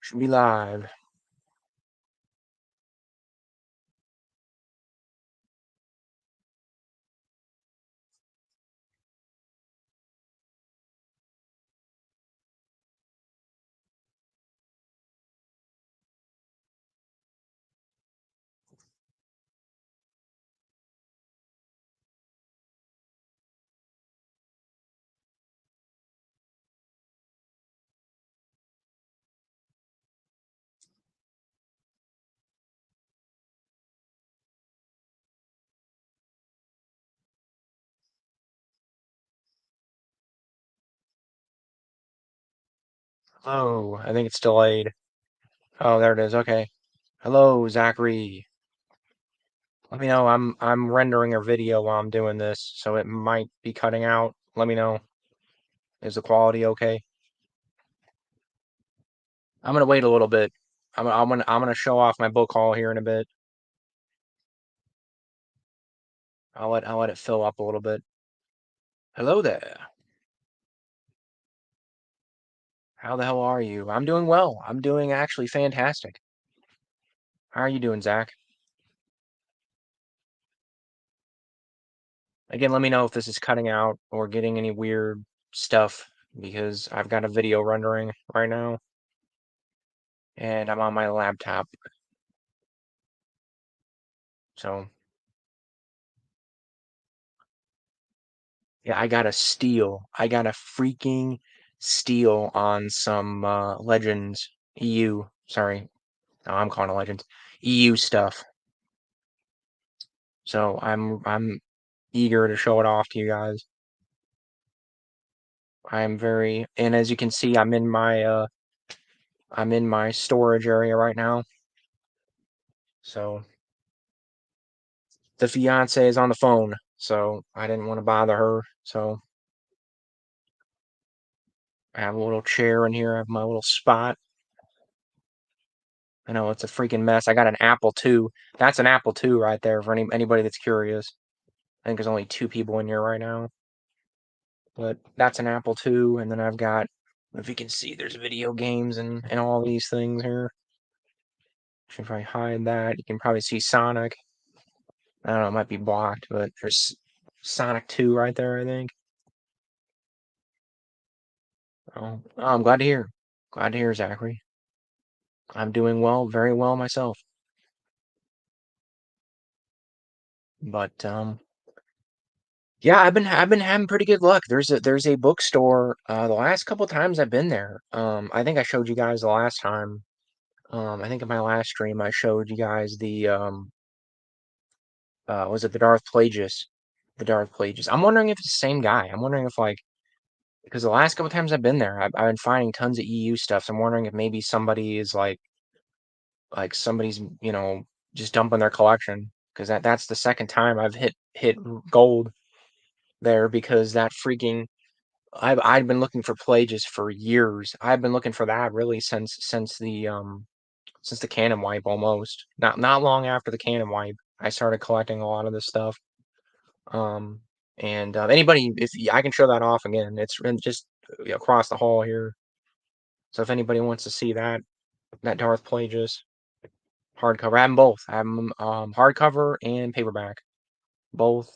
Should be live. Oh, I think it's delayed. Oh, there it is. Okay. Hello, Zachary. Let me know. I'm rendering a video while I'm doing this, so it might be cutting out. Let me know. Is the quality okay? I'm gonna wait a little bit. I'm gonna show off my book haul here in a bit. I'll let it fill up a little bit. Hello there. How the hell are you? I'm doing well. I'm doing actually fantastic. How are you doing, Zach? Again, let me know if this is cutting out or getting any weird stuff because I've got a video rendering right now and I'm on my laptop. So, yeah, I got a steal. I got a freaking steal on some Legends EU. Sorry. No, I'm calling it Legends. EU stuff. So, I'm eager to show it off to you guys. I'm very and as you can see, I'm in my storage area right now. So, the fiance is on the phone, so I didn't want to bother her. So I have a little chair in here. I have my little spot. I know it's a freaking mess. I got an Apple II. That's an Apple II right there for anybody that's curious. I think there's only two people in here right now, but that's an Apple II. And then I've got, if you can see, there's video games and all these things here. If I hide that, you can probably see Sonic. I don't know, it might be blocked, but there's Sonic 2 right there, I think. Oh, I'm glad to hear. Glad to hear, Zachary. I'm doing well, very well myself. But yeah, I've been having pretty good luck. There's a bookstore. The last couple times I've been there, I think I showed you guys the last time. I think in my last stream I showed you guys the was it the Darth Plagueis? The Darth Plagueis. I'm wondering if it's the same guy. I'm wondering if like because the last couple times I've been there, I've been finding tons of EU stuff. So I'm wondering if maybe somebody is like somebody's just dumping their collection because that's the second time I've hit gold there because that freaking I've been looking for Pelagius for years. I've been looking for that really since the canon wipe almost. Not long after the canon wipe, I started collecting a lot of this stuff. Um and anybody if I can show that off again, it's just across the hall here. So if anybody wants to see that Darth Plagueis hardcover, I have them both. I have them hardcover and paperback, both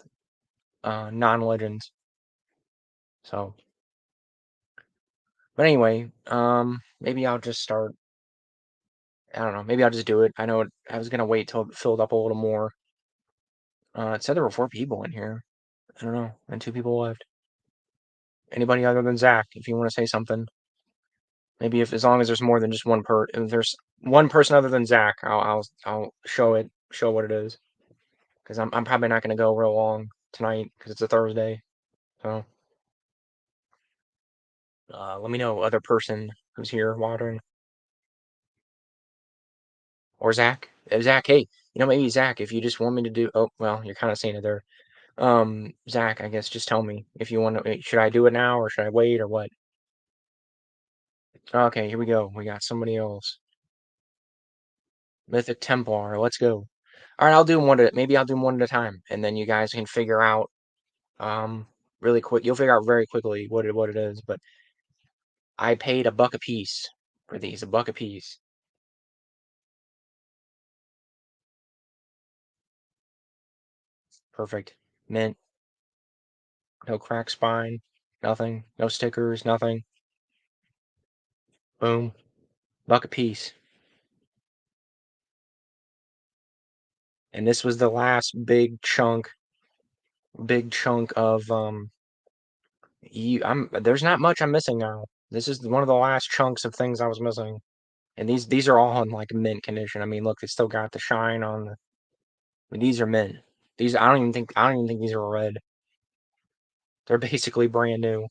non-legends. So, but anyway, maybe I'll just start. I don't know. Maybe I'll just do it. I know I was gonna wait till it filled up a little more. It said there were 4 people in here. I don't know, and 2 people left. Anybody other than Zach, if you want to say something, maybe if as long as there's more than just if there's one person other than Zach, I'll show what it is, because I'm probably not gonna go real long tonight because it's a Thursday. So, let me know other person who's here watering or Zach. Zach, hey, maybe Zach, if you just want me to do. Oh, well, you're kind of saying it there. Zach, I guess just tell me if you want to. Should I do it now or should I wait or what? Okay, here we go. We got somebody else. Mythic Templar. Let's go. All right, I'll do one at maybe I'll do one at a time, and then you guys can figure out really quick. You'll figure out very quickly what it is. But I paid $1 a piece. for these, a buck a piece. Perfect. Mint, no crack spine, nothing, no stickers, nothing. Boom, buck a piece. And this was the last big chunk of there's not much I'm missing now. This is one of the last chunks of things I was missing. And these are all in like mint condition. I mean, look, they still got the shine on the. I mean, these are mint. These I don't even think these are red. They're basically brand new.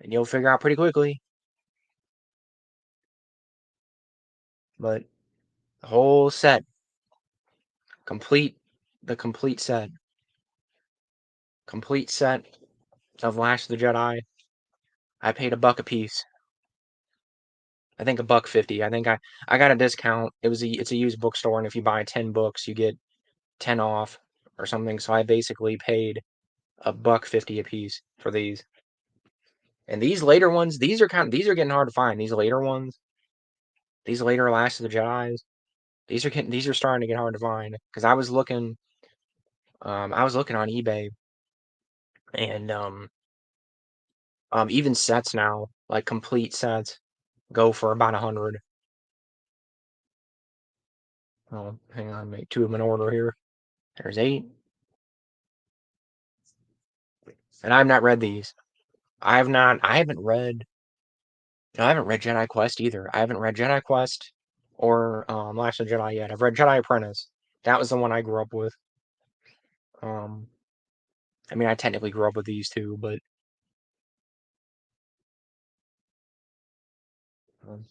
And you'll figure out pretty quickly. But the whole set, complete the complete set of Last of the Jedi. I paid a buck a piece. I think a buck 50. I think I got a discount. It's a used bookstore, and if you buy 10 books, you get 10 off or something. So I basically paid a buck 50 a piece for these. And these later ones, these are getting hard to find. These later ones, these later Last of the Jedi's, these are starting to get hard to find. Because I was looking on eBay, and even sets now, like complete sets, go for about 100. Oh, hang on, make 2 of them in order here. There's 8. And I've not read these. I haven't read, no, I haven't read Jedi Quest either. I haven't read Jedi Quest or Last of the Jedi yet. I've read Jedi Apprentice. That was the one I grew up with. Um, I mean, I technically grew up with these two, but um,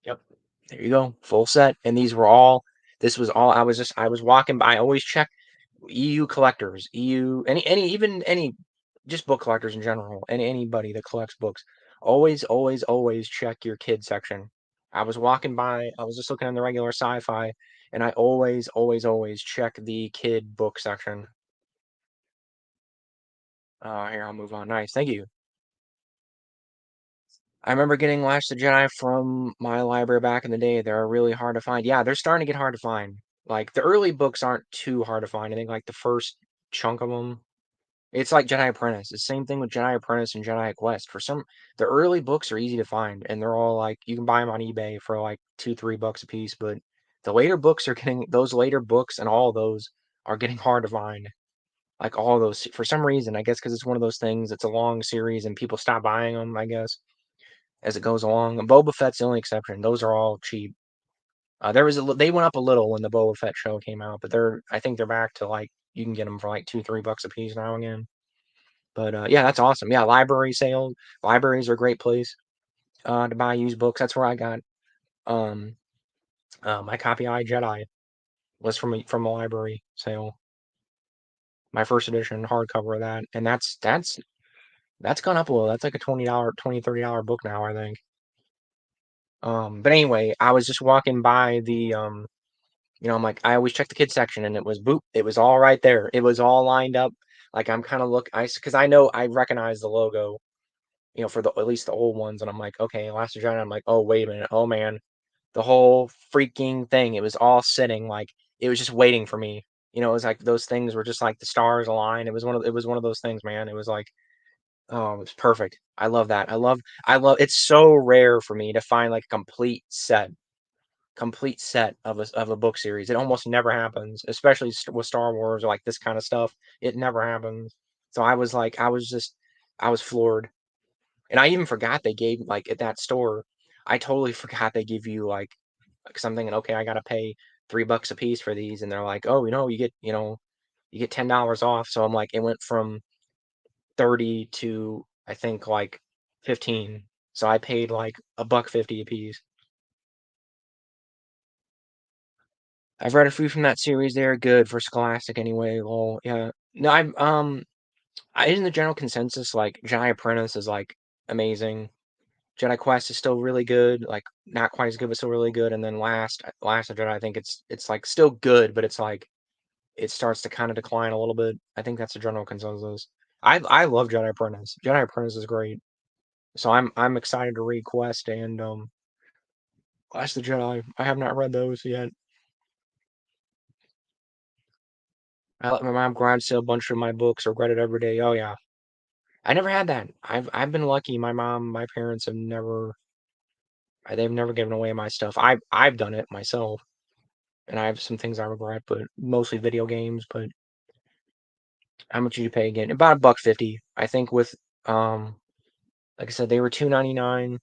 yep. There you go, full set. And these were all. This was all. I was walking by. I always check EU collectors, EU, any, just book collectors in general, anybody that collects books. Always check your kid section. I was walking by. I was just looking in the regular sci-fi, and I always check the kid book section. Here, I'll move on. Nice, thank you. I remember getting Last of the Jedi from my library back in the day. They're really hard to find. Yeah, they're starting to get hard to find. Like the early books aren't too hard to find. I think like the first chunk of them. It's like Jedi Apprentice. The same thing with Jedi Apprentice and Jedi Quest. The early books are easy to find, and they're all like you can buy them on eBay for like 2, 3 bucks a piece. But the later books are getting those later books, and all those are getting hard to find. Like all those for some reason, I guess because it's one of those things. It's a long series, and people stop buying them. I guess as it goes along. And Boba Fett's the only exception. Those are all cheap. They went up a little when the Boba Fett show came out, but I think they're back to like you can get them for like 2, 3 bucks a piece now again. But yeah, that's awesome. Yeah, library sale. Libraries are a great place to buy used books. That's where I got um my copy of I Jedi was from a library sale. My first edition hardcover of that, and that's gone up a little. That's like a $20, $30 book now, I think. But anyway, I was just walking by the I'm like I always check the kids section, and it was boop. It was all right there. It was all lined up. Like I'm kind of because I know I recognize the logo for at least the old ones. And I'm like, okay, Last Jedi. I'm like, oh, wait a minute. Oh, man. The whole freaking thing. It was all sitting like it was just waiting for me. It was like those things were just like the stars aligned. It was one of those things, man. It was like, oh, it was perfect. I love that. It's so rare for me to find like a complete set of a book series. It almost never happens, especially with Star Wars or like this kind of stuff. It never happens. So I was floored. And I even forgot they gave like at that store. I totally forgot they give you because I'm thinking, okay, I gotta pay $3 a piece for these, and they're like, oh, you get $10 off. So I'm like, it went from 30 to I think like 15. So I paid like a buck 50 a piece. I've read a few from that series. They're good for Scholastic anyway. Well, yeah. No, in the general consensus, like Jedi Apprentice is like amazing. Jedi Quest is still really good, like not quite as good, but still really good. And then Last of Jedi, I think it's like still good, but it's like it starts to kind of decline a little bit. I think that's the general consensus. I love Jedi Apprentice. Jedi Apprentice is great. So I'm excited to read Quest and Last of the Jedi. I have not read those yet. I let my mom grind sale a bunch of my books or read it every day. Oh yeah. I never had that. I've been lucky. My parents have never they've never given away my stuff. I've done it myself, and I have some things I regret, but mostly video games. But how much did you pay again? About $1.50, I think. With like I said, they were $2.99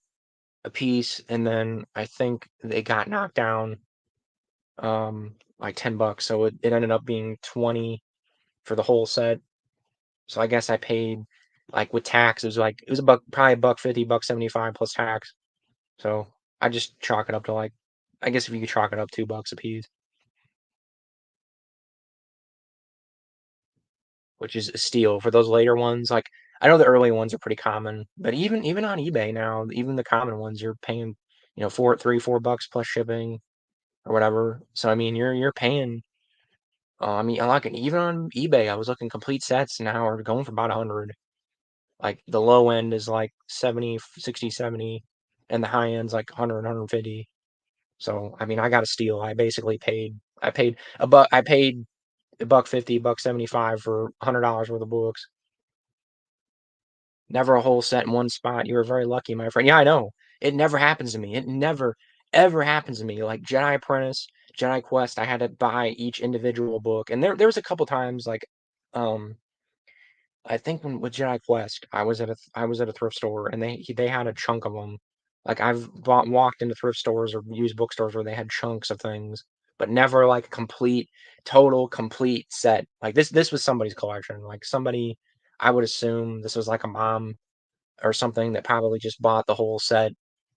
a piece, and then I think they got knocked down like $10, so it ended up being 20 for the whole set. So I guess I paid like with tax, it was a buck, probably $1.50, $1.75 plus tax. So I just chalk it up to like, I guess if you could chalk it up $2 a piece, which is a steal for those later ones. Like I know the early ones are pretty common, but even on eBay now, even the common ones, you're paying, four, $3, $4 plus shipping or whatever. So I mean, you're paying. I mean, I like it. Even on eBay, I was looking complete sets now are going for about 100. Like the low end is like 70, 60, 70, and the high end's like 100, 150. So I mean, I got a steal. I paid I paid $1.50, $1.75 for $100 worth of books. Never a whole set in one spot. You were very lucky, my friend. Yeah, I know. It never happens to me. It never ever happens to me. Like Jedi Apprentice, Jedi Quest, I had to buy each individual book, and there was a couple times like, um, I think when with Jedi Quest, I was at a thrift store and they had a chunk of them. Like walked into thrift stores or used bookstores where they had chunks of things, but never like a complete, total, complete set. Like this was somebody's collection. Like somebody, I would assume this was like a mom or something that probably just bought the whole set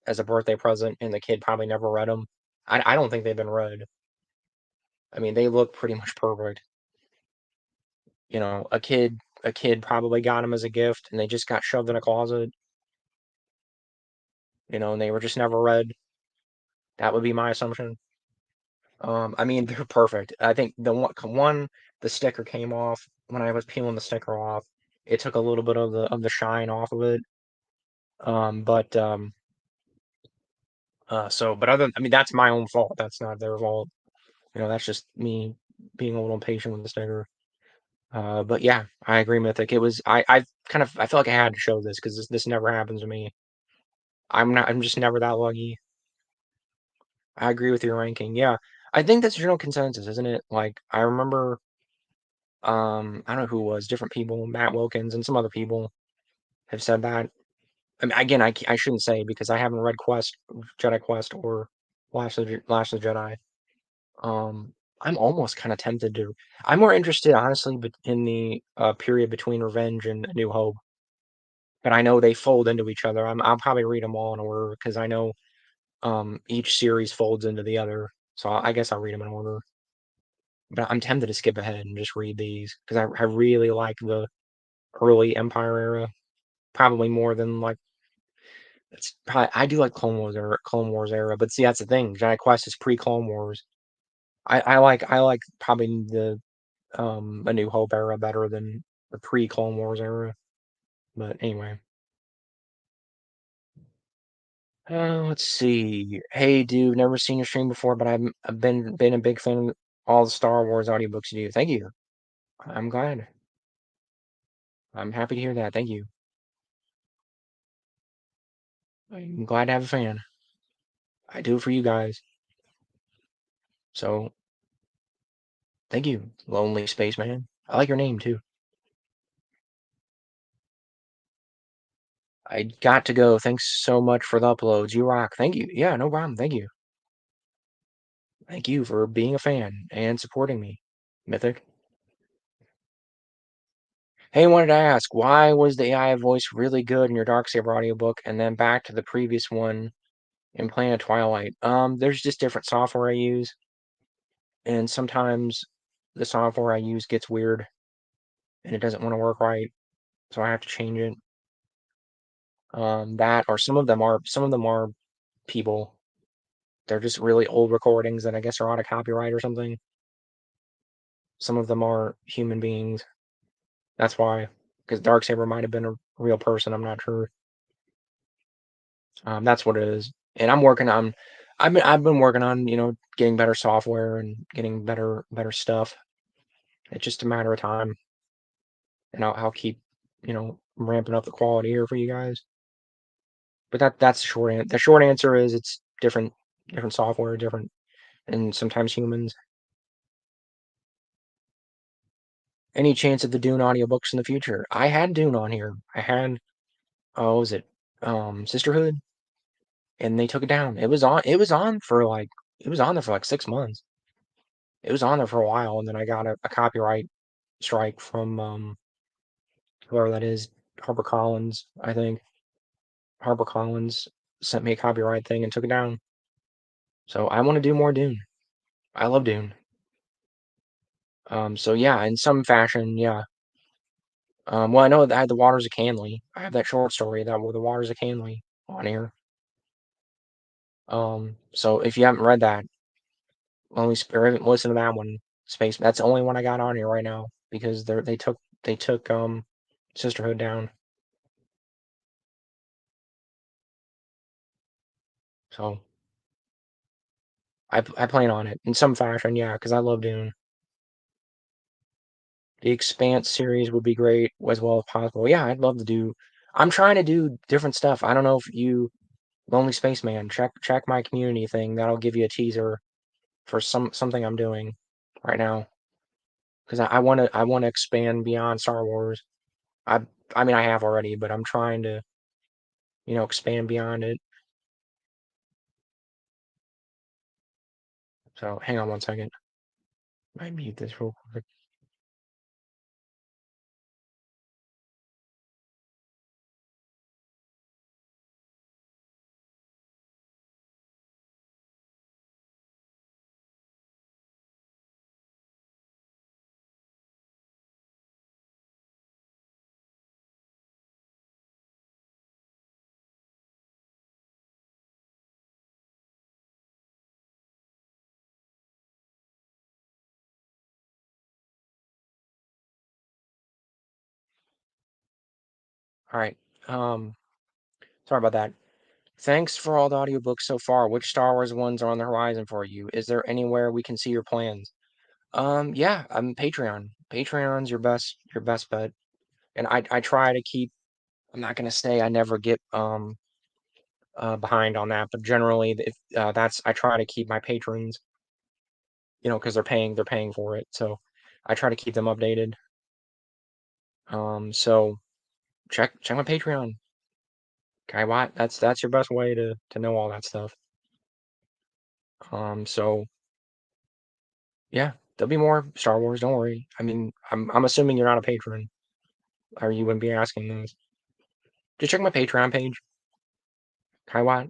as a birthday present, and the kid probably never read them. I don't think they've been read. I mean, they look pretty much perfect. A kid probably got them as a gift, and they just got shoved in a closet. And they were just never read. That would be my assumption. I mean, they're perfect. I think the sticker came off when I was peeling the sticker off. It took a little bit of the shine off of it. But but I mean, that's my own fault. That's not their fault. That's just me being a little impatient with the sticker. But yeah, I agree, Mythic. I feel like I had to show this because this never happens to me. I'm just never that lucky. I agree with your ranking. Yeah. I think that's general consensus, isn't it? Like I remember I don't know who it was, different people, Matt Wilkins and some other people have said that. I mean, again, I shouldn't say because I haven't read Jedi Quest or Last of the Jedi. I'm almost kind of tempted to. I'm more interested, honestly, but in the period between Revenge and A New Hope. But I know they fold into each other. I'll probably read them all in order because I know each series folds into the other. So I guess I'll read them in order. But I'm tempted to skip ahead and just read these because I really like the early Empire era, probably more than like it's probably I do like Clone Wars era, but see that's the thing. Jedi Quest is pre Clone Wars. I like probably the A New Hope era better than the pre Clone Wars era. But anyway, let's see. Hey, dude, never seen your stream before, but I've been a big fan of all the Star Wars audiobooks you do. Thank you. I'm glad. I'm happy to hear that. Thank you. I'm glad to have a fan. I do it for you guys. So thank you, Lonely Spaceman. I like your name too. I got to go. Thanks so much for the uploads. You rock. Thank you. Yeah, no problem. Thank you. Thank you for being a fan and supporting me, Mythic. Hey, wanted to ask, why was the AI voice really good in your Darksaber audiobook and then back to the previous one in Planet Twilight? There's just different software I use, and sometimes the software I use gets weird and it doesn't want to work right, so I have to change it. That or some of them are people. They're just really old recordings that I guess are out of copyright or something. Some of them are human beings. That's why. because Darksaber might have been a real person. I'm not sure. That's what it is. And I'm working on. I've been working on getting better software and getting better stuff. It's just a matter of time, and I'll keep ramping up the quality here for you guys. But that's the short answer. The short answer is it's different software, different, and sometimes humans. Any chance of the Dune audiobooks in the future? I had Dune on here. I had what was it? Sisterhood, and they took it down. It was on there for like 6 months. It was on there for a while, and then I got a copyright strike from whoever that is, HarperCollins, I think. HarperCollins sent me a copyright thing and took it down. So I want to do more Dune. I love Dune. So yeah, in some fashion, yeah. Well, I know that I had The Waters of Canley. I have that short story that The Waters of Canley on here. So if you haven't read that, or haven't listened to that one, Space. That's the only one I got on here right now because they took Sisterhood down. So I plan on it in some fashion, yeah, because I love Dune. The Expanse series would be great as well as possible. Yeah, I'd love to do. I'm trying to do different stuff. I don't know if you, Lonely Spaceman, check my community thing. That'll give you a teaser for something I'm doing right now because I want to expand beyond Star Wars. I I mean I have already, but I'm trying to expand beyond it. So hang on one second. I mute this real quick. All right. Um, Sorry about that. Thanks for all the audiobooks so far. Which Star Wars ones are on the horizon for you? Is there anywhere we can see your plans? Yeah, Patreon. Patreon's your best bet. And I try to keep. I'm not gonna say I never get behind on that, but generally, if that's I try to keep my patrons, because they're paying for it. So I try to keep them updated. So check my Patreon. Kai Watt. That's your best way to know all that stuff. So yeah, there'll be more Star Wars. Don't worry. I mean, I'm assuming you're not a patron, or you wouldn't be asking those. Just check my Patreon page. Kai Watt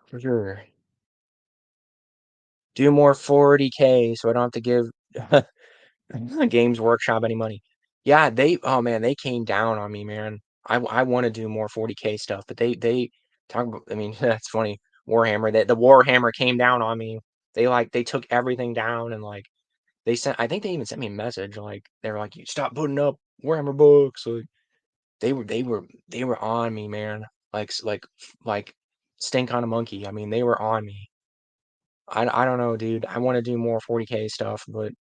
for sure. Do more 40K so I don't have to give Games Workshop any money. Yeah, oh man, they came down on me, man. I want to do more 40K stuff, but they talk about, I mean, that's funny. Warhammer, the Warhammer came down on me. They took everything down and like I think they even sent me a message like they were like, you stop putting up Warhammer books. Like they were on me, man. Like stink on a monkey. I mean, they were on me. I don't know, dude. I want to do more 40K stuff, but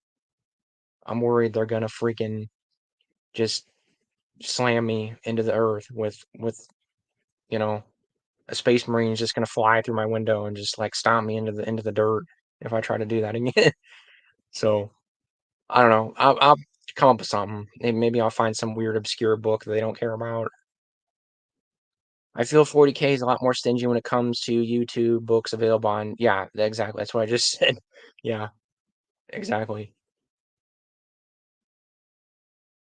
I'm worried they're gonna freaking just slam me into the earth with you know a space marine is just gonna fly through my window and just like stomp me into the dirt if I try to do that again. So I don't know. I'll come up with something. Maybe I'll find some weird obscure book that they don't care about. I feel 40K is a lot more stingy when it comes to YouTube books available on. Yeah, exactly. That's what I just said. Yeah, exactly.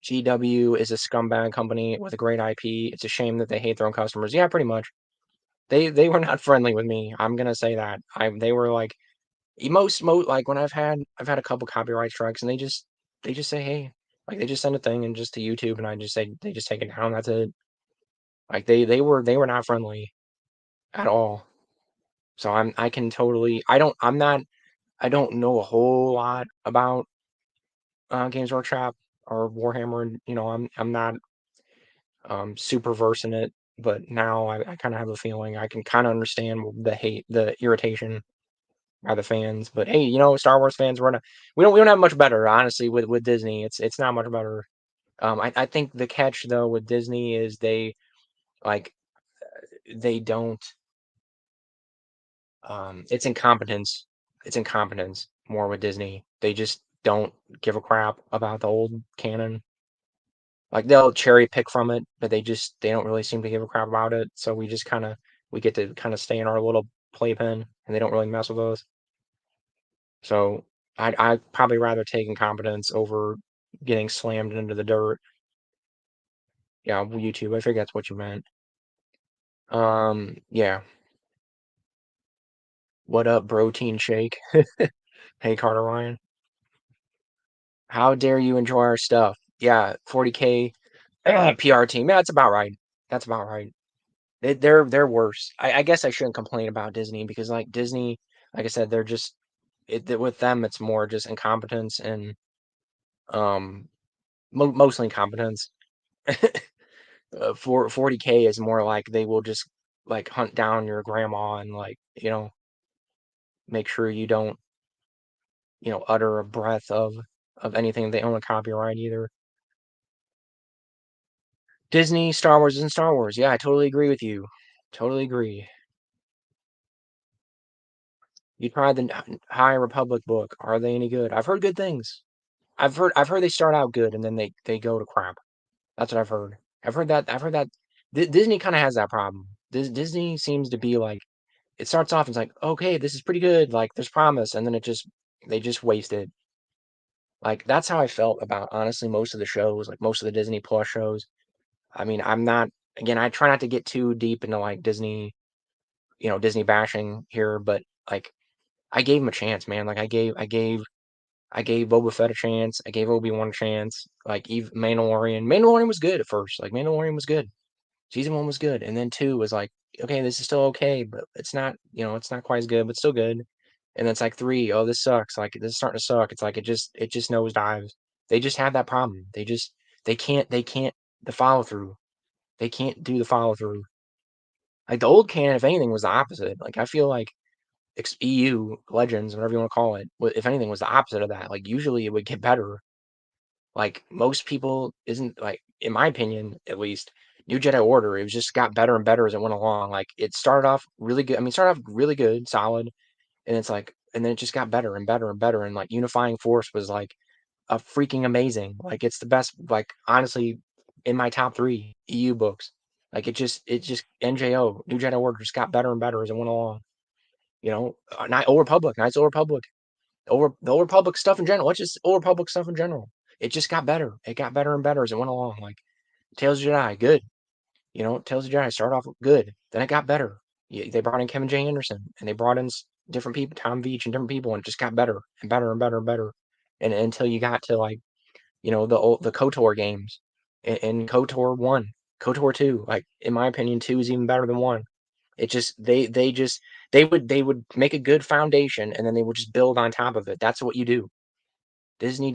GW is a scumbag company with a great IP. It's a shame that they hate their own customers. Yeah, pretty much. They were not friendly with me. I'm gonna say that. They were like most like when I've had a couple copyright strikes and they just say hey, like they just send a thing and just to YouTube and I just say they just take it down. That's it. Like they were not friendly at all. So I can totally I don't know a whole lot about Games Workshop or Warhammer. And, I'm not super versed in it, but now I kind of have a feeling I can kind of understand the hate, the irritation by the fans. But hey, Star Wars fans, we don't have much better, honestly, with Disney. It's not much better. I think the catch though with Disney is like they don't. It's incompetence. It's incompetence more with Disney. They just don't give a crap about the old canon. Like they'll cherry pick from it, but they don't really seem to give a crap about it. So we get to kind of stay in our little playpen, and they don't really mess with us. So I'd probably rather take incompetence over getting slammed into the dirt. Yeah, YouTube. I figured that's what you meant. Yeah. What up, Protein Shake? Hey, Carter Ryan. How dare you enjoy our stuff? Yeah, 40K PR team. Yeah, that's about right. That's about right. They're worse. I guess I shouldn't complain about Disney because like Disney, like I said, they're just with them. It's more just incompetence and um mostly incompetence. For 40K is more like they will just like hunt down your grandma and like make sure you don't utter a breath of anything they own a copyright either. Disney, Star Wars isn't Star Wars. Yeah, I totally agree with you. Totally agree. You tried the High Republic book. Are they any good? I've heard good things. I've heard they start out good and then they go to crap. That's what I've heard. I've heard that Disney kind of has that problem. Disney seems to be like it starts off and it's like, okay, this is pretty good, like there's promise, and then they just waste it. Like that's how I felt about honestly most of the shows, like most of the Disney Plus shows. I mean, I'm not again, I try not to get too deep into like Disney, Disney bashing here, but like I gave him a chance, man. Like I gave Boba Fett a chance. I gave Obi-Wan a chance. Like Eve Mandalorian. Mandalorian was good at first. Like Mandalorian was good. Season one was good. And then two was like, okay, this is still okay, but it's not quite as good, but still good. And then it's like three, oh, this sucks. Like this is starting to suck. It's like it just nosedives. They just have that problem. They can't the follow through. They can't do the follow through. Like the old canon, if anything, was the opposite. Like I feel like EU Legends, whatever you want to call it, if anything, was the opposite of that. Like usually it would get better. Like most people isn't like, in my opinion, at least, New Jedi Order. It was just got better and better as it went along. Like it started off really good. I mean, started off really good, solid, and it's like, and then it just got better and better and better. And like Unifying Force was like a freaking amazing. Like it's the best. Like honestly, in my top three EU books. Like it just NJO New Jedi Order just got better and better as it went along. Not Old Republic, Knights of Old Republic, over the Old Republic stuff in general. What's just Old Republic stuff in general? It just got better. It got better and better as it went along. Like Tales of Jedi, good. Tales of Jedi started off good, then it got better. They brought in Kevin J. Anderson, and they brought in different people, Tom Veach, and different people, and it just got better and better and better and better, and until you got to like the KOTOR games, and KOTOR one, KOTOR two. Like in my opinion, two is even better than one. It just they would make a good foundation and then they would just build on top of it. That's what you do. Disney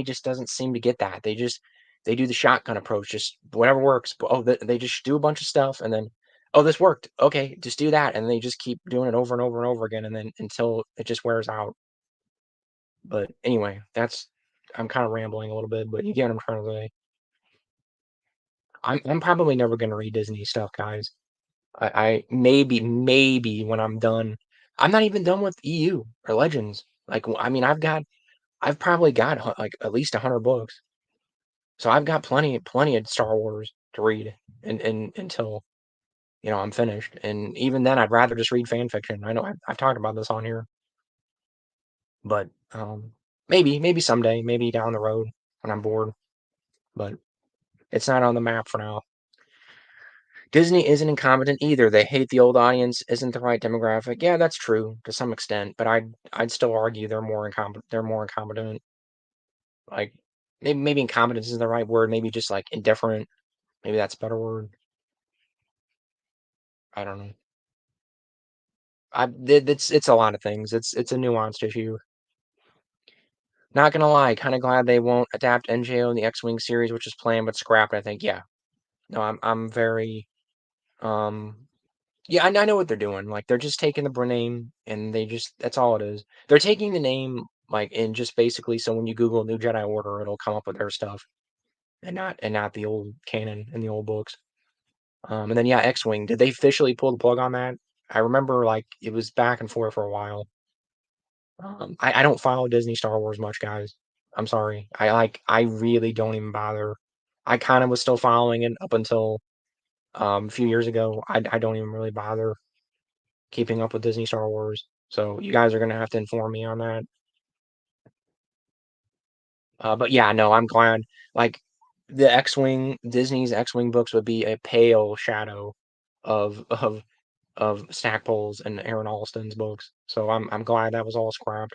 just doesn't seem to get that. They do the shotgun approach, just whatever works. But they just do a bunch of stuff and then this worked. Okay, just do that, and they just keep doing it over and over and over again, and then until it just wears out. But anyway, I'm kind of rambling a little bit, but you get what I'm trying to say. I'm probably never gonna read Disney stuff, guys. I maybe when I'm done, I'm not even done with EU or Legends. Like I mean, I've probably got like at least 100 books, so I've got plenty of Star Wars to read, and until I'm finished. And even then, I'd rather just read fan fiction. I know I've talked about this on here, but maybe someday, maybe down the road when I'm bored. But it's not on the map for now. Disney isn't incompetent either. They hate the old audience, isn't the right demographic. Yeah, that's true to some extent, but I'd still argue they're more incompetent. They're more incompetent. Like maybe incompetence isn't the right word. Maybe just like indifferent. Maybe that's a better word. I don't know. It's a lot of things. It's a nuanced issue. Not gonna lie, kind of glad they won't adapt NJO in the X-Wing series, which is planned but scrapped. I think, yeah. No, I'm very um yeah, I know what they're doing. Like they're just taking the name and they just that's all it is. They're taking the name like and just basically so when you Google New Jedi Order, it'll come up with their stuff and not the old canon and the old books. And then yeah, X-Wing. Did they officially pull the plug on that? I remember like it was back and forth for a while. I don't follow Disney Star Wars much, guys. I'm sorry. I really don't even bother. I kind of was still following it up until a few years ago. I don't even really bother keeping up with Disney Star Wars. So you guys are gonna have to inform me on that. But yeah, no, I'm glad. Like the X-Wing, Disney's X-Wing books would be a pale shadow of Stackpole's and Aaron Alston's books. So I'm glad that was all scrapped.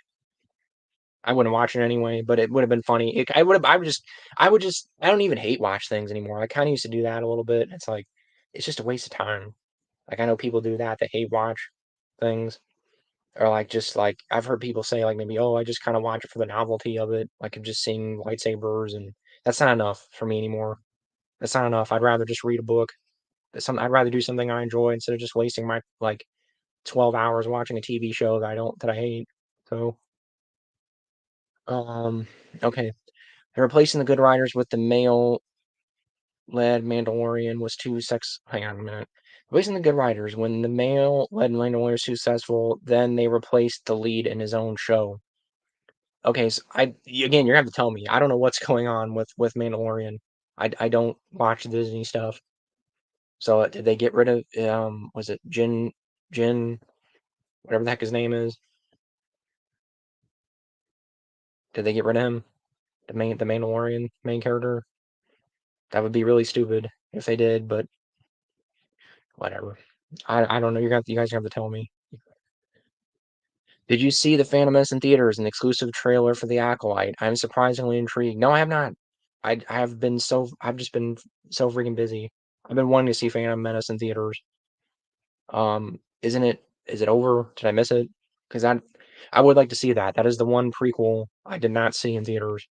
I wouldn't watch it anyway, but it would have been funny. I would just, I don't even hate watch things anymore. I kind of used to do that a little bit. It's like, it's just a waste of time. Like, I know people do that, they hate watch things. Or like, just like, I've heard people say, like, maybe, oh, I just kind of watch it for the novelty of it. Like, of just seeing lightsabers, and that's not enough for me anymore. That's not enough. I'd rather just read a book. I'd rather do something I enjoy instead of just wasting my, like, 12 hours watching a TV show that I hate. So, um, okay. And replacing the good writers with the male-led Mandalorian was too sex. Hang on a minute. Replacing the good writers when the male-led Mandalorian was too successful, then they replaced the lead in his own show. Okay, so again, you're gonna have to tell me. I don't know what's going on with Mandalorian. I don't watch Disney stuff. So did they get rid of was it Jin whatever the heck his name is? Did they get rid of him? The Mandalorian main character? That would be really stupid if they did, but whatever. I don't know. You guys have to tell me. Did you see the Phantom Menace in theaters? An exclusive trailer for the Acolyte. I'm surprisingly intrigued. No, I have not. I've just been so freaking busy. I've been wanting to see Phantom Menace in theaters. Isn't it? Is it over? Did I miss it? Because I would like to see that. That is the one prequel I did not see in theaters.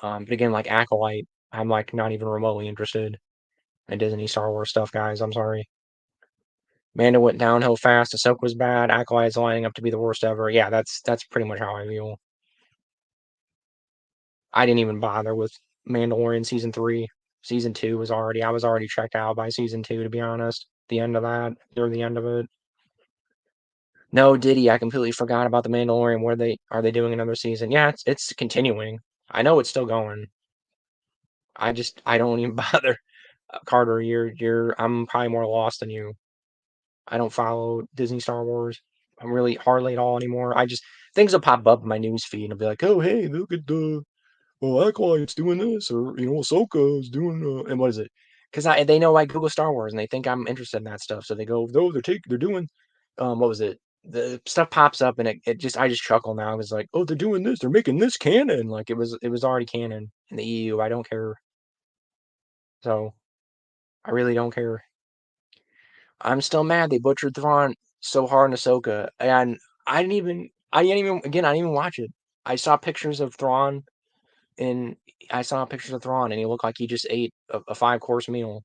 But again, like Acolyte, I'm like not even remotely interested in Disney Star Wars stuff, guys. I'm sorry. Mando went downhill fast. Ahsoka was bad. Acolyte's lining up to be the worst ever. Yeah, that's pretty much how I feel. I didn't even bother with Mandalorian season 3. Season 2 was already I was already checked out by season 2, to be honest. The end of that, or the end of it. No, Diddy, I completely forgot about the Mandalorian. Where they are they doing another season? Yeah, it's continuing. I know it's still going. I don't even bother. Carter, I'm probably more lost than you. I don't follow Disney Star Wars. I'm really hardly at all anymore. I just things will pop up in my news feed and I'll be like, oh hey, look at the Acolyte's doing this, or Ahsoka's doing and what is it? Because they know I Google Star Wars and they think I'm interested in that stuff, so they go, no, they're doing what was it? The stuff pops up and it just I just chuckle now. I was like, oh, they're doing this, they're making this canon. Like it was already canon in the EU. I don't care. So I really don't care. I'm still mad they butchered Thrawn so hard in Ahsoka, and I didn't even again I didn't even watch it. I saw pictures of Thrawn and I saw pictures of Thrawn and he looked like he just ate a 5 course meal.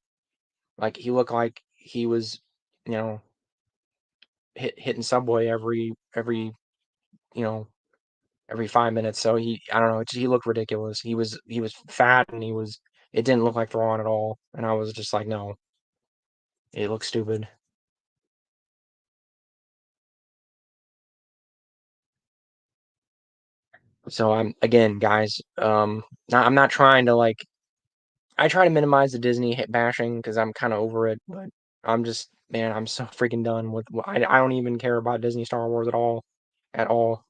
Like he looked like he was, you know, hitting Subway you know every 5 minutes. So I don't know, he looked ridiculous. He was fat and it didn't look like Thrawn at all. And I was just like, no, it looks stupid. So I'm again, guys. I'm not trying to like. I try to minimize the Disney hit bashing because I'm kind of over it. But I'm just, man, I'm so freaking done with. I don't even care about Disney Star Wars at all, at all.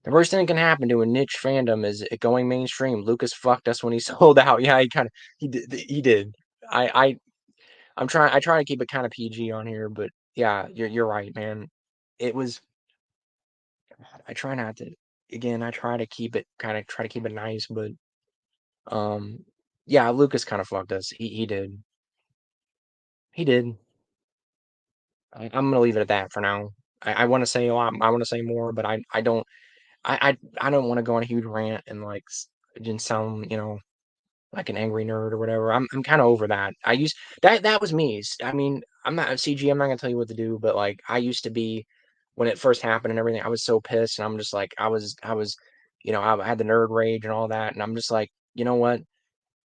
The worst thing that can happen to a niche fandom is it going mainstream. Lucas fucked us when he sold out. Yeah, he kind of he did. He did. I I'm trying. I try to keep it kind of PG on here, but yeah, you're right, man. It was. I try not to. Again, I try to keep it try to keep it nice, but Um, yeah, Lucas kind of fucked us. He did. He did. I'm gonna leave it at that for now. I want to say a lot. I want to say more, but I don't. I don't want to go on a huge rant and like just sound like an angry nerd or whatever. I'm kind of over that. I used that was me. I mean, I'm not a CG. I'm not gonna tell you what to do, but like I used to be when it first happened and everything. I was so pissed, and I'm just like I was, I had the nerd rage and all that, and I'm just like, you know what?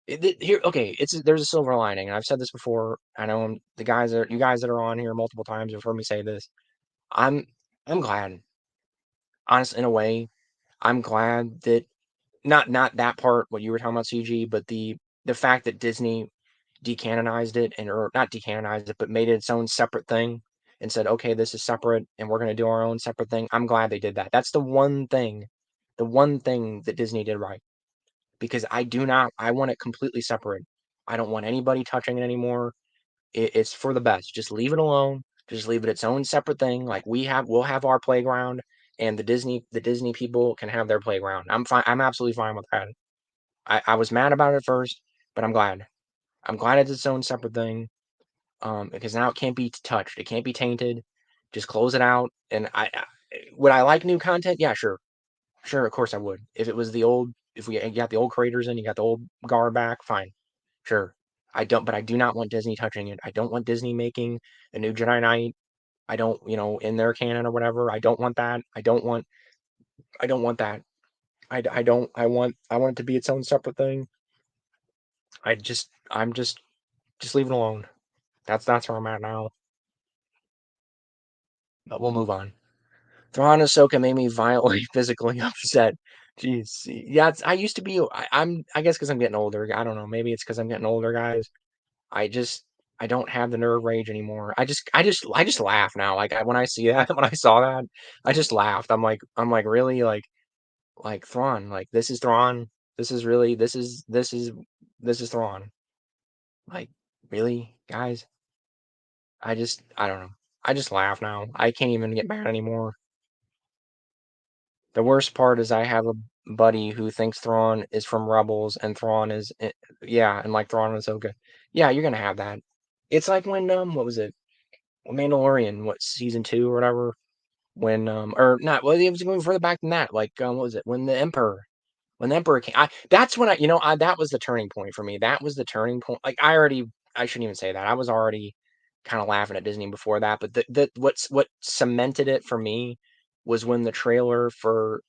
Here, okay, there's a silver lining, and I've said this before. I know you guys that are on here multiple times have heard me say this. I'm I'm glad, honestly, in a way. I'm glad that not that part, what you were talking about, CG, but the fact that Disney decanonized it or not decanonized it, but made it its own separate thing and said, okay, this is separate and we're gonna do our own separate thing. I'm glad they did that. That's the one thing that Disney did right. Because I want it completely separate. I don't want anybody touching it anymore. It's for the best. Just leave it alone. Just leave it its own separate thing. Like we'll have our playground, and the Disney people can have their playground. I'm fine. I'm absolutely fine with that. I was mad about it at first, but I'm glad. I'm glad it's its own separate thing. Because now it can't be touched. It can't be tainted. Just close it out. And would I like new content? Yeah, sure, sure. Of course I would. If it was if we got the old creators in, you got the old guard back, fine, sure. But I do not want Disney touching it. I don't want Disney making a new Jedi Knight. I don't, in their canon or whatever. I don't want that. I don't want that. I don't, I want it to be its own separate thing. Just leave it alone. That's where I'm at now. But we'll move on. Thrawn and Ahsoka made me violently physically upset. Jeez, yeah, I used to be. I guess because I'm getting older. I don't know. Maybe it's because I'm getting older, guys. I just I don't have the nerd rage anymore. I just laugh now. Like when I see that, when I saw that, I just laughed. I'm like really like Thrawn. Like this is Thrawn. This is really this is Thrawn. Like really, guys. I don't know. I just laugh now. I can't even get mad anymore. The worst part is I have a buddy who thinks Thrawn is from Rebels and Thrawn is yeah, and like Thrawn and Ahsoka. Yeah, you're gonna have that. It's like when what was it? Mandalorian, what season 2 or whatever? When or not? Well, it was going further back than that. Like what was it? When the Emperor came. That's when that was the turning point for me. That was the turning point. Like I shouldn't even say that. I was already kind of laughing at Disney before that. But what cemented it for me was when the trailer for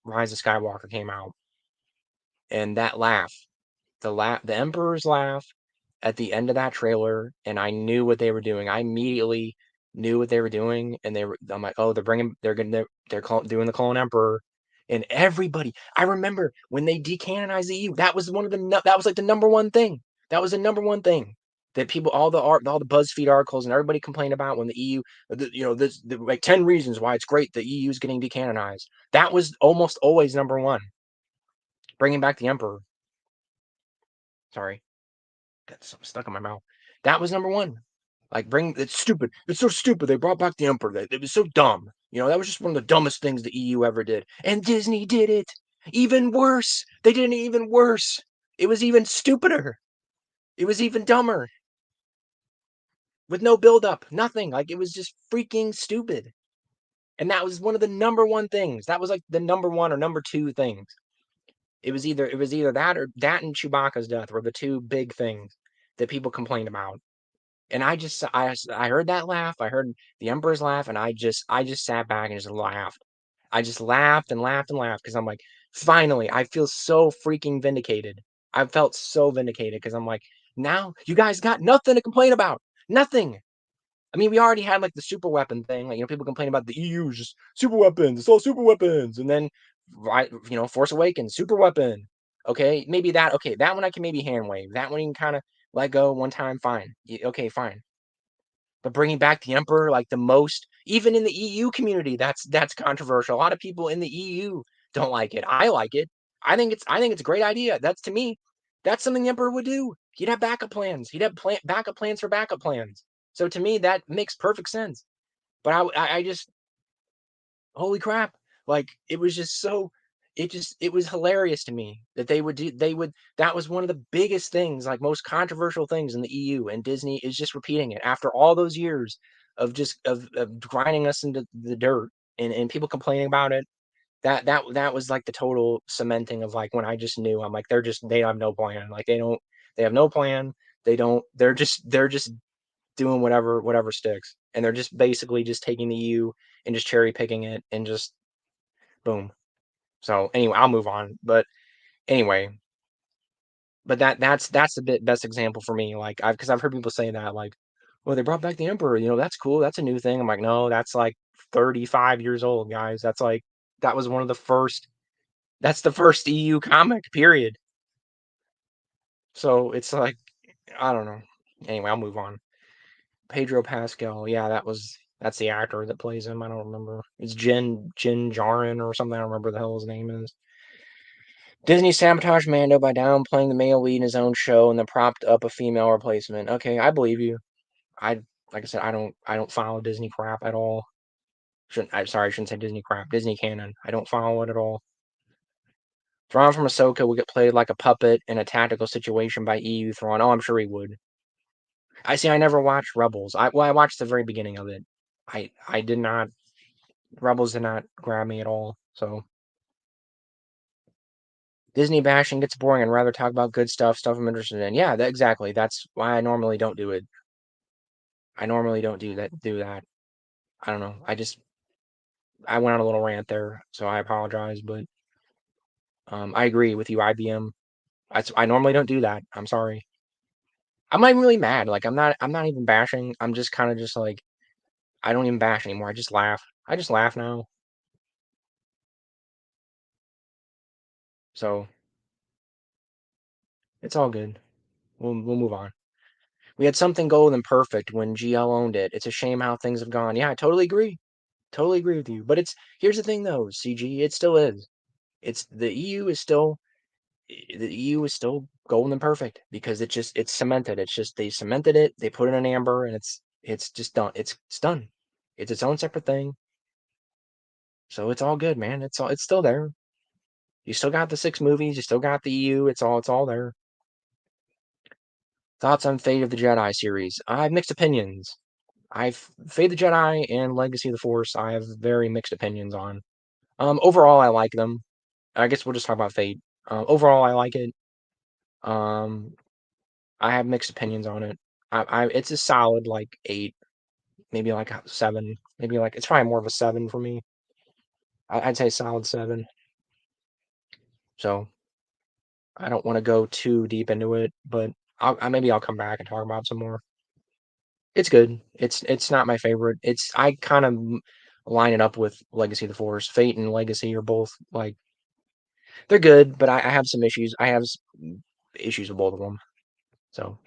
Rise of Skywalker came out, and that laugh, the Emperor's laugh at the end of that trailer, and I knew what they were doing. I immediately knew what they were doing, and I'm like, oh, doing the Clone Emperor, and everybody. I remember when they decanonized the EU. That was like the number one thing. That was the number one thing that people, all the BuzzFeed articles, and everybody complained about when the EU, like 10 reasons why it's great the EU is getting decanonized. That was almost always number one. Bringing back the Emperor. Sorry, got something stuck in my mouth. That was number one. Like it's stupid. It's so stupid. They brought back the Emperor. It was so dumb. That was just one of the dumbest things the EU ever did. And Disney did it. Even worse. They did it even worse. It was even stupider. It was even dumber. With no build-up. Nothing. Like it was just freaking stupid. And that was one of the number one things. That was like the number one or number two things. It was either that or that and Chewbacca's death were the two big things that people complained about. And I heard that laugh. I heard the Emperor's laugh, and I just sat back and just laughed. I just laughed and laughed and laughed because I'm like, finally, I feel so freaking vindicated. I felt so vindicated because I'm like, now you guys got nothing to complain about. Nothing. I mean, we already had like the super weapon thing. Like, people complain about the EU just super weapons. It's all super weapons. And then, right, Force Awakens, super weapon. Okay, maybe that. Okay, that one I can maybe hand wave. That one you can kind of let go one time. Fine. Okay, fine. But bringing back the Emperor, like the most, even in the EU community, that's controversial. A lot of people in the EU don't like it. I like it. I think it's a great idea. That's to me, that's something the Emperor would do. He'd have backup plans. He'd have backup plans for backup plans. So to me, that makes perfect sense. But I just holy crap! Like it was just so. It was hilarious to me that that was one of the biggest things, like most controversial things in the EU, and Disney is just repeating it after all those years of just of grinding us into the dirt and people complaining about it. That was like the total cementing of like when I just knew I'm like they have no plan. Like they have no plan. They're just doing whatever sticks. And they're just basically just taking the EU and just cherry picking it and just boom. So anyway, I'll move on. But anyway, but that's the best example for me. Like I've heard people say that like, well, they brought back the Emperor. That's cool. That's a new thing. I'm like, no, that's like 35 years old, guys. That's like that was one of the first. That's the first EU comic. Period. So it's like I don't know. Anyway, I'll move on. Pedro Pascal. Yeah, that's the actor that plays him. I don't remember. It's Jin Jarin or something. I don't remember the hell his name is. Disney sabotaged Mando by downplaying the male lead in his own show and then propped up a female replacement. Okay, I believe you. I like I said, I don't follow Disney crap at all. I'm sorry, I shouldn't say Disney crap. Disney canon. I don't follow it at all. Thrawn from Ahsoka would get played like a puppet in a tactical situation by EU Thrawn. Oh, I'm sure he would. I see. I never watched Rebels. I watched the very beginning of it. I did not. Rebels did not grab me at all. So Disney bashing gets boring and rather talk about good stuff I'm interested in. Yeah, exactly. That's why I normally don't do it. I normally don't do that. I don't know. I went on a little rant there, so I apologize, but I agree with you, IBM. I normally don't do that. I'm sorry. I'm not even really mad. Like I'm not even bashing. I'm just kind of just like I don't even bash anymore. I just laugh. I just laugh now. So it's all good. We'll move on. We had something golden perfect when GL owned it. It's a shame how things have gone. Yeah, I totally agree. Totally agree with you. But here's the thing though, CG, it still is. It's the EU is still golden and perfect because it's cemented. It's just they cemented it, they put it in amber, and it's just done. It's done. It's its own separate thing. So it's all good, man. It's still there. You still got the 6 movies, you still got the EU, it's all there. Thoughts on Fate of the Jedi series? I have mixed opinions. Fate of the Jedi and Legacy of the Force, I have very mixed opinions on. Overall I like them. I guess we'll just talk about Fate. Overall I like it. Um I have mixed opinions on it. It's a solid like 8, maybe like a 7, maybe like it's probably more of a 7 for me. I'd say solid 7. So I don't want to go too deep into it, but maybe I'll come back and talk about some more. It's good. It's not my favorite. I kind of line it up with Legacy of the Force. Fate and Legacy are both like they're good, but I have some issues. I have issues with both of them. So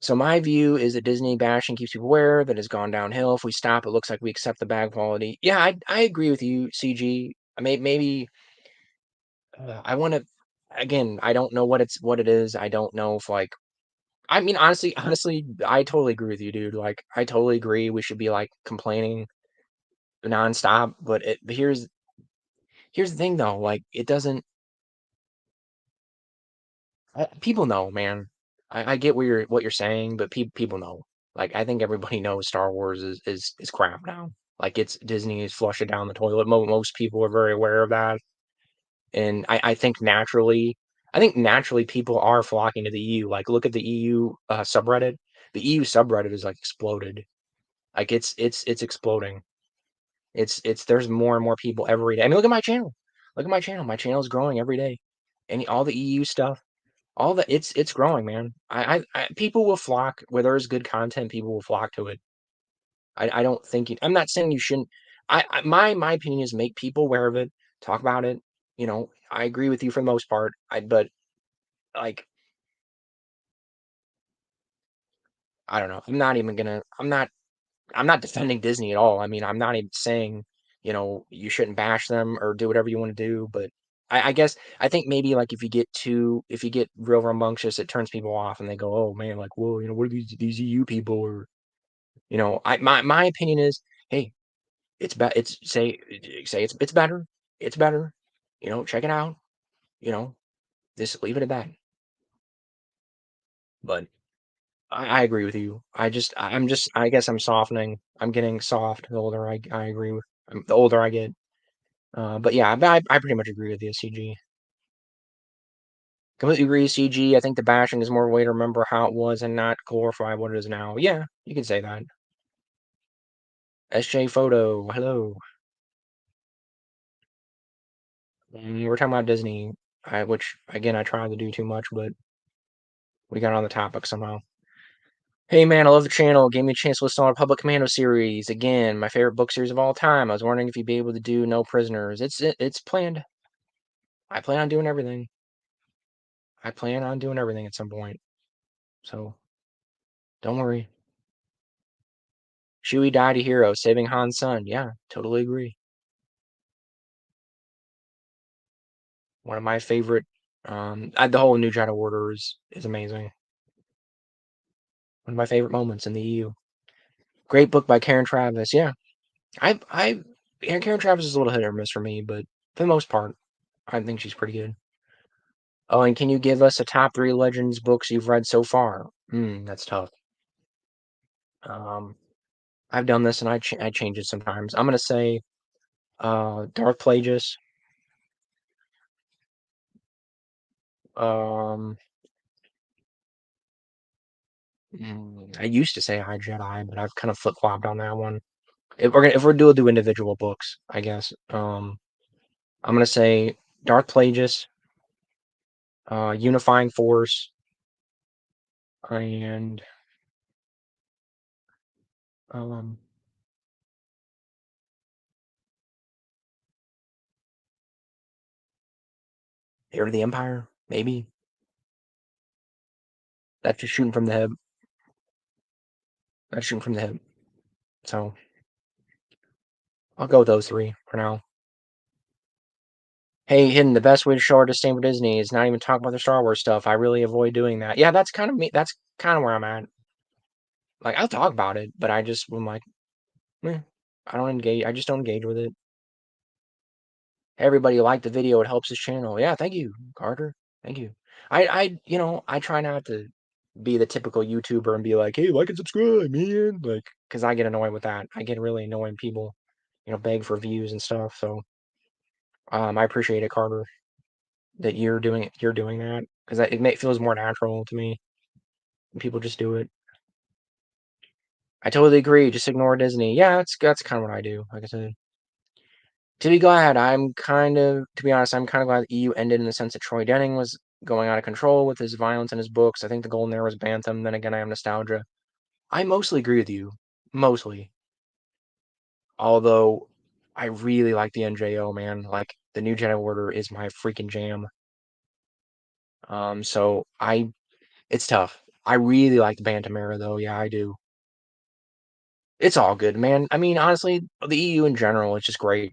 So my view is that Disney bashing keeps people aware that has gone downhill. If we stop, it looks like we accept the bad quality. Yeah, I agree with you, CG. Maybe I want to. Again, I don't know what it is. I don't know if like. I mean, honestly, I totally agree with you, dude. Like, I totally agree. We should be like complaining nonstop. But here's the thing, though. Like, it doesn't. People know, man. I get what you're saying, but people know. Like I think everybody knows Star Wars is crap now. Like it's Disney is flush it down the toilet. Most people are very aware of that, and I think naturally people are flocking to the EU. Like look at the EU subreddit. The EU subreddit is like exploded. Like it's exploding. It's there's more and more people every day. I mean, look at my channel. Look at my channel. My channel is growing every day. All the EU stuff all that it's growing, man. People will flock where there's good content. People will flock to it. I don't think I'm not saying you shouldn't. My opinion is make people aware of it, talk about it. I agree with you for the most part. But like I don't know. I'm not defending Disney at all. I mean, I'm not even saying you shouldn't bash them or do whatever you want to do. But I guess I think maybe like if you get real rambunctious, it turns people off and they go, oh man, like whoa, what are these EU people or my opinion is, hey, it's say it's better, it's better, check it out, you know, just leave it at that. But I agree with you. I guess I'm softening. I'm getting soft the older I agree with the older I get. But yeah, I pretty much agree with you, CG. Completely agree, CG. I think the bashing is more a way to remember how it was and not glorify what it is now. Yeah, you can say that. SJ Photo, hello. We're talking about Disney, which again I tried to do too much, but we got on the topic somehow. Hey man, I love the channel. Gave me a chance to listen to our Public Commando series. Again, my favorite book series of all time. I was wondering if you'd be able to do No Prisoners. It's planned. I plan on doing everything. I plan on doing everything at some point. So don't worry. Chewie died a hero, saving Han's son. Yeah, totally agree. One of my favorite. The whole New Jedi Order is amazing. One of my favorite moments in the EU. Great book by Karen Travis. Yeah, yeah, Karen Travis is a little hit or miss for me, but for the most part, I think she's pretty good. Oh, and can you give us a top three Legends books you've read so far? That's tough. Um, I've done this and I change it sometimes. I'm gonna say Darth Plagueis. Um, I used to say High Jedi, but I've kind of flip flopped on that one. If we're do individual books, I guess. I'm gonna say Darth Plagueis, Unifying Force, and um, Heir to the Empire. Maybe that's just shooting from the hip. That's shooting from the hip. So I'll go with those three for now. Hey, Hidden, the best way to show our disdain for Disney is not even talk about the Star Wars stuff. I really avoid doing that. Yeah, that's kind of me. That's kind of where I'm at. Like, I'll talk about it, but I'm like, eh, I don't engage. I just don't engage with it. Everybody liked the video. It helps his channel. Yeah, thank you, Carter. Thank you. I try not to be the typical YouTuber and be like, hey, like and subscribe, man. Like, because I get annoyed with that. I get really annoyed when people, beg for views and stuff. So, I appreciate it, Carter, that you're doing that because feels more natural to me when people just do it. I totally agree. Just ignore Disney. Yeah, that's kind of what I do. Like I said, to be honest, I'm kind of glad the EU ended in the sense that Troy Denning was going out of control with his violence in his books. I think the golden era was Bantam. Then again, I have nostalgia. I mostly agree with you, mostly. Although I really like the NJO, man. Like the New Jedi Order is my freaking jam. So it's tough. I really like the Bantam era, though. Yeah, I do. It's all good, man. I mean, honestly, the EU in general, it's just great.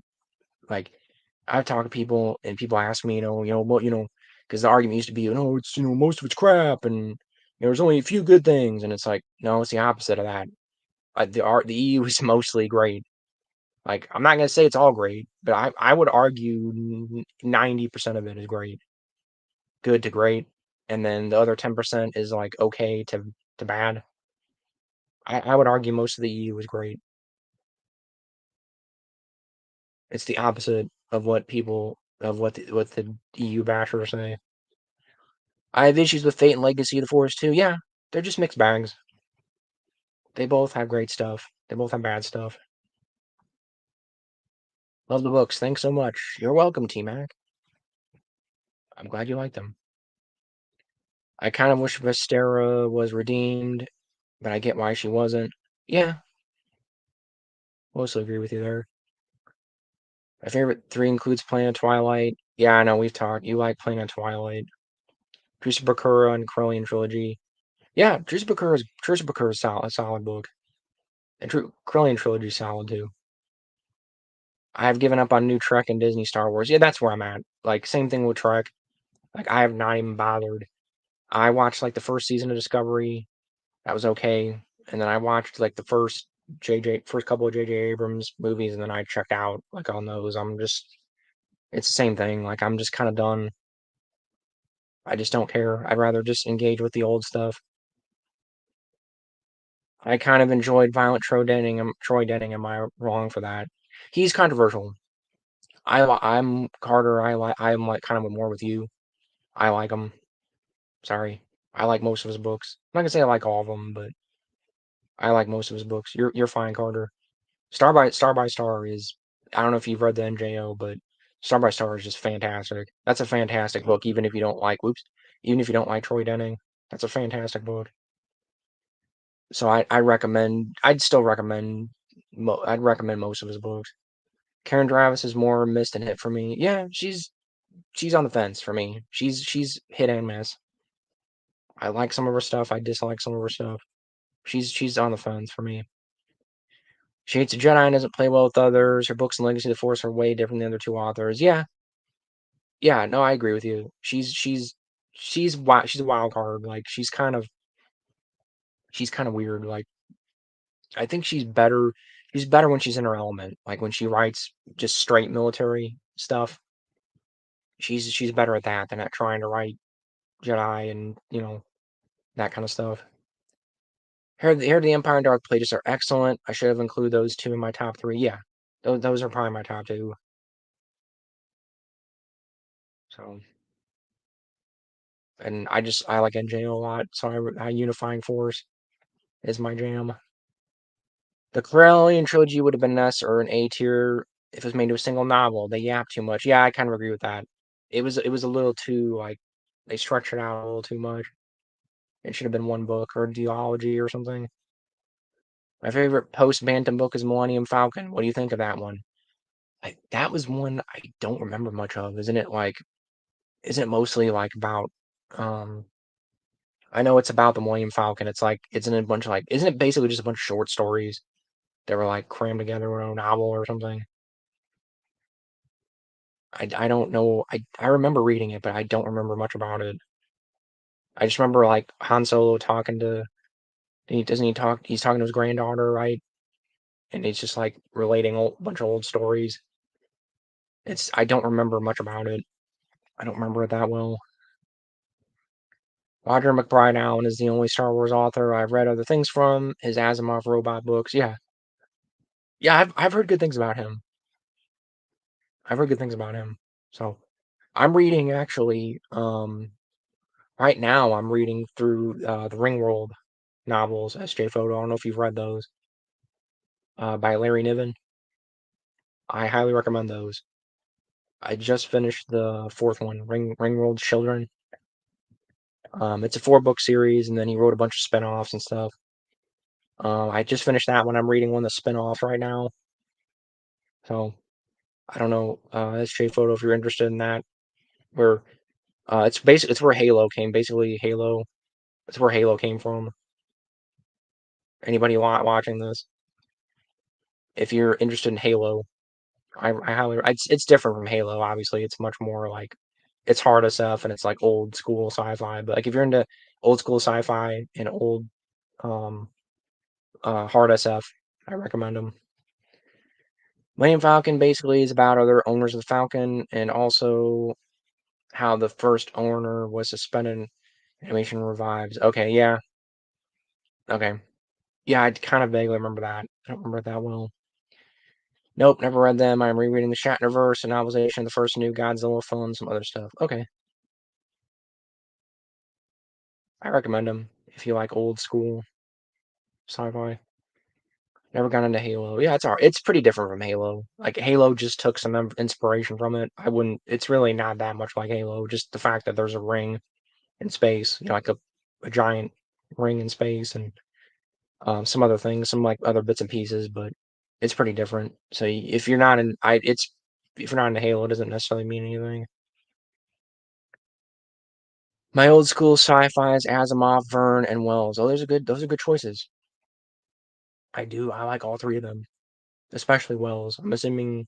Like, I've talked to people, and people ask me, because the argument used to be, it's, most of it's crap, and there's only a few good things, and it's like, no, it's the opposite of that. The EU is mostly great. Like, I'm not gonna say it's all great, but I would argue 90% of it is great, good to great, and then the other 10% is like okay to bad. I would argue most of the EU is great. It's the opposite of what the EU bashers say. I have issues with Fate and Legacy of the Force too. Yeah, they're just mixed bags. They both have great stuff. They both have bad stuff. Love the books. Thanks so much. You're welcome, T Mac. I'm glad you like them. I kind of wish Vestera was redeemed, but I get why she wasn't. Yeah, mostly agree with you there. My favorite three includes Planet Twilight. Yeah, I know we've talked. You like Planet Twilight, Drisa Bakura, and Corellian Trilogy. Yeah, Drisa Bakura is solid, a solid book. And Corellian Trilogy is solid too. I've given up on new Trek and Disney Star Wars. Yeah, that's where I'm at. Like same thing with Trek. Like I have not even bothered. I watched like the first season of Discovery. That was okay. And then I watched like the first couple of JJ Abrams movies and then I checked out like on those. It's the same thing. Like I'm just kind of done. I just don't care. I'd rather just engage with the old stuff. I kind of enjoyed Violent Troy Denning. Troy Denning. Am I wrong for that? He's controversial. I'm Carter. I'm like kind of more with you. I like him. Sorry, I like most of his books. I'm not gonna say I like all of them, but I like most of his books. You're fine, Carter. Star by Star is. I don't know if you've read the NJO, but Star by Star is just fantastic. That's a fantastic book, even if you don't like. Whoops, even if you don't like Troy Denning, that's a fantastic book. So I recommend. I'd still recommend. I'd recommend most of his books. Karen Travis is more missed and hit for me. Yeah, she's on the fence for me. She's hit and miss. I like some of her stuff. I dislike some of her stuff. She's on the fence for me. She hates a Jedi and doesn't play well with others. Her books and Legacy of the Force are way different than the other two authors. Yeah, yeah, no, I agree with you. She's a wild card. Like she's kind of weird. Like I think she's better. She's better when she's in her element. Like when she writes just straight military stuff. She's better at that than at trying to write Jedi and that kind of stuff. Here the Empire and Dark Plagueis are excellent. I should have included those two in my top three. Yeah, those are probably my top two. So, and I like NJ a lot. So Unifying Force is my jam. The Corellian trilogy would have been an S or an A tier if it was made into a single novel. They yap too much. Yeah, I kind of agree with that. It was a little too like they stretched it out a little too much. It should have been one book or a duology or something. My favorite post Bantam book is Millennium Falcon. What do you think of that one? That was one I don't remember much of. Isn't it mostly like about um I know it's about the Millennium Falcon. It's like it's in a bunch of like isn't it basically just a bunch of short stories that were like crammed together in a novel or something? I don't know. I remember reading it, but I don't remember much about it. I just remember like Han Solo talking to he doesn't he talk he's talking to his granddaughter, right? And it's just like relating a bunch of old stories. I don't remember much about it. I don't remember it that well. Roger McBride Allen is the only Star Wars author I've read other things from. His Asimov robot books. Yeah. Yeah, I've heard good things about him. I've heard good things about him. So I'm reading actually, right now I'm reading through the Ringworld novels, SJ Photo. I don't know if you've read those, by Larry Niven. I highly recommend those. I just finished the fourth one, Ringworld's Children. It's a 4 book series, and then he wrote a bunch of spin-offs and stuff. I just finished that one. I'm reading one of the spin-offs right now. So I don't know, SJ Photo, if you're interested in that. Where it's where Halo came. Basically, Halo. It's where Halo came from. Anybody watching this, if you're interested in Halo, I highly. It's different from Halo. Obviously, it's much more like it's hard SF and it's like old school sci-fi. But like if you're into old school sci-fi and old um hard SF, I recommend them. Millennium Falcon basically is about other owners of the Falcon and also how the first owner was suspended. Animation revives. Okay, yeah. Okay. Yeah, I kind of vaguely remember that. I don't remember it that well. Nope, never read them. I'm rereading the Shatnerverse, a novelization of the first new Godzilla film, some other stuff. Okay, I recommend them if you like old school sci-fi. Never got into Halo. Yeah, it's alright. It's pretty different from Halo. Like Halo just took some inspiration from it. I wouldn't. It's really not that much like Halo. Just the fact that there's a ring in space, like a giant ring in space, and some other things, some like other bits and pieces, but it's pretty different. So if you're not in, if you're not into Halo, it doesn't necessarily mean anything. My old school sci-fi is Asimov, Verne, and Wells. Oh, those are good choices. I do. I like all three of them, especially Wells. I'm assuming.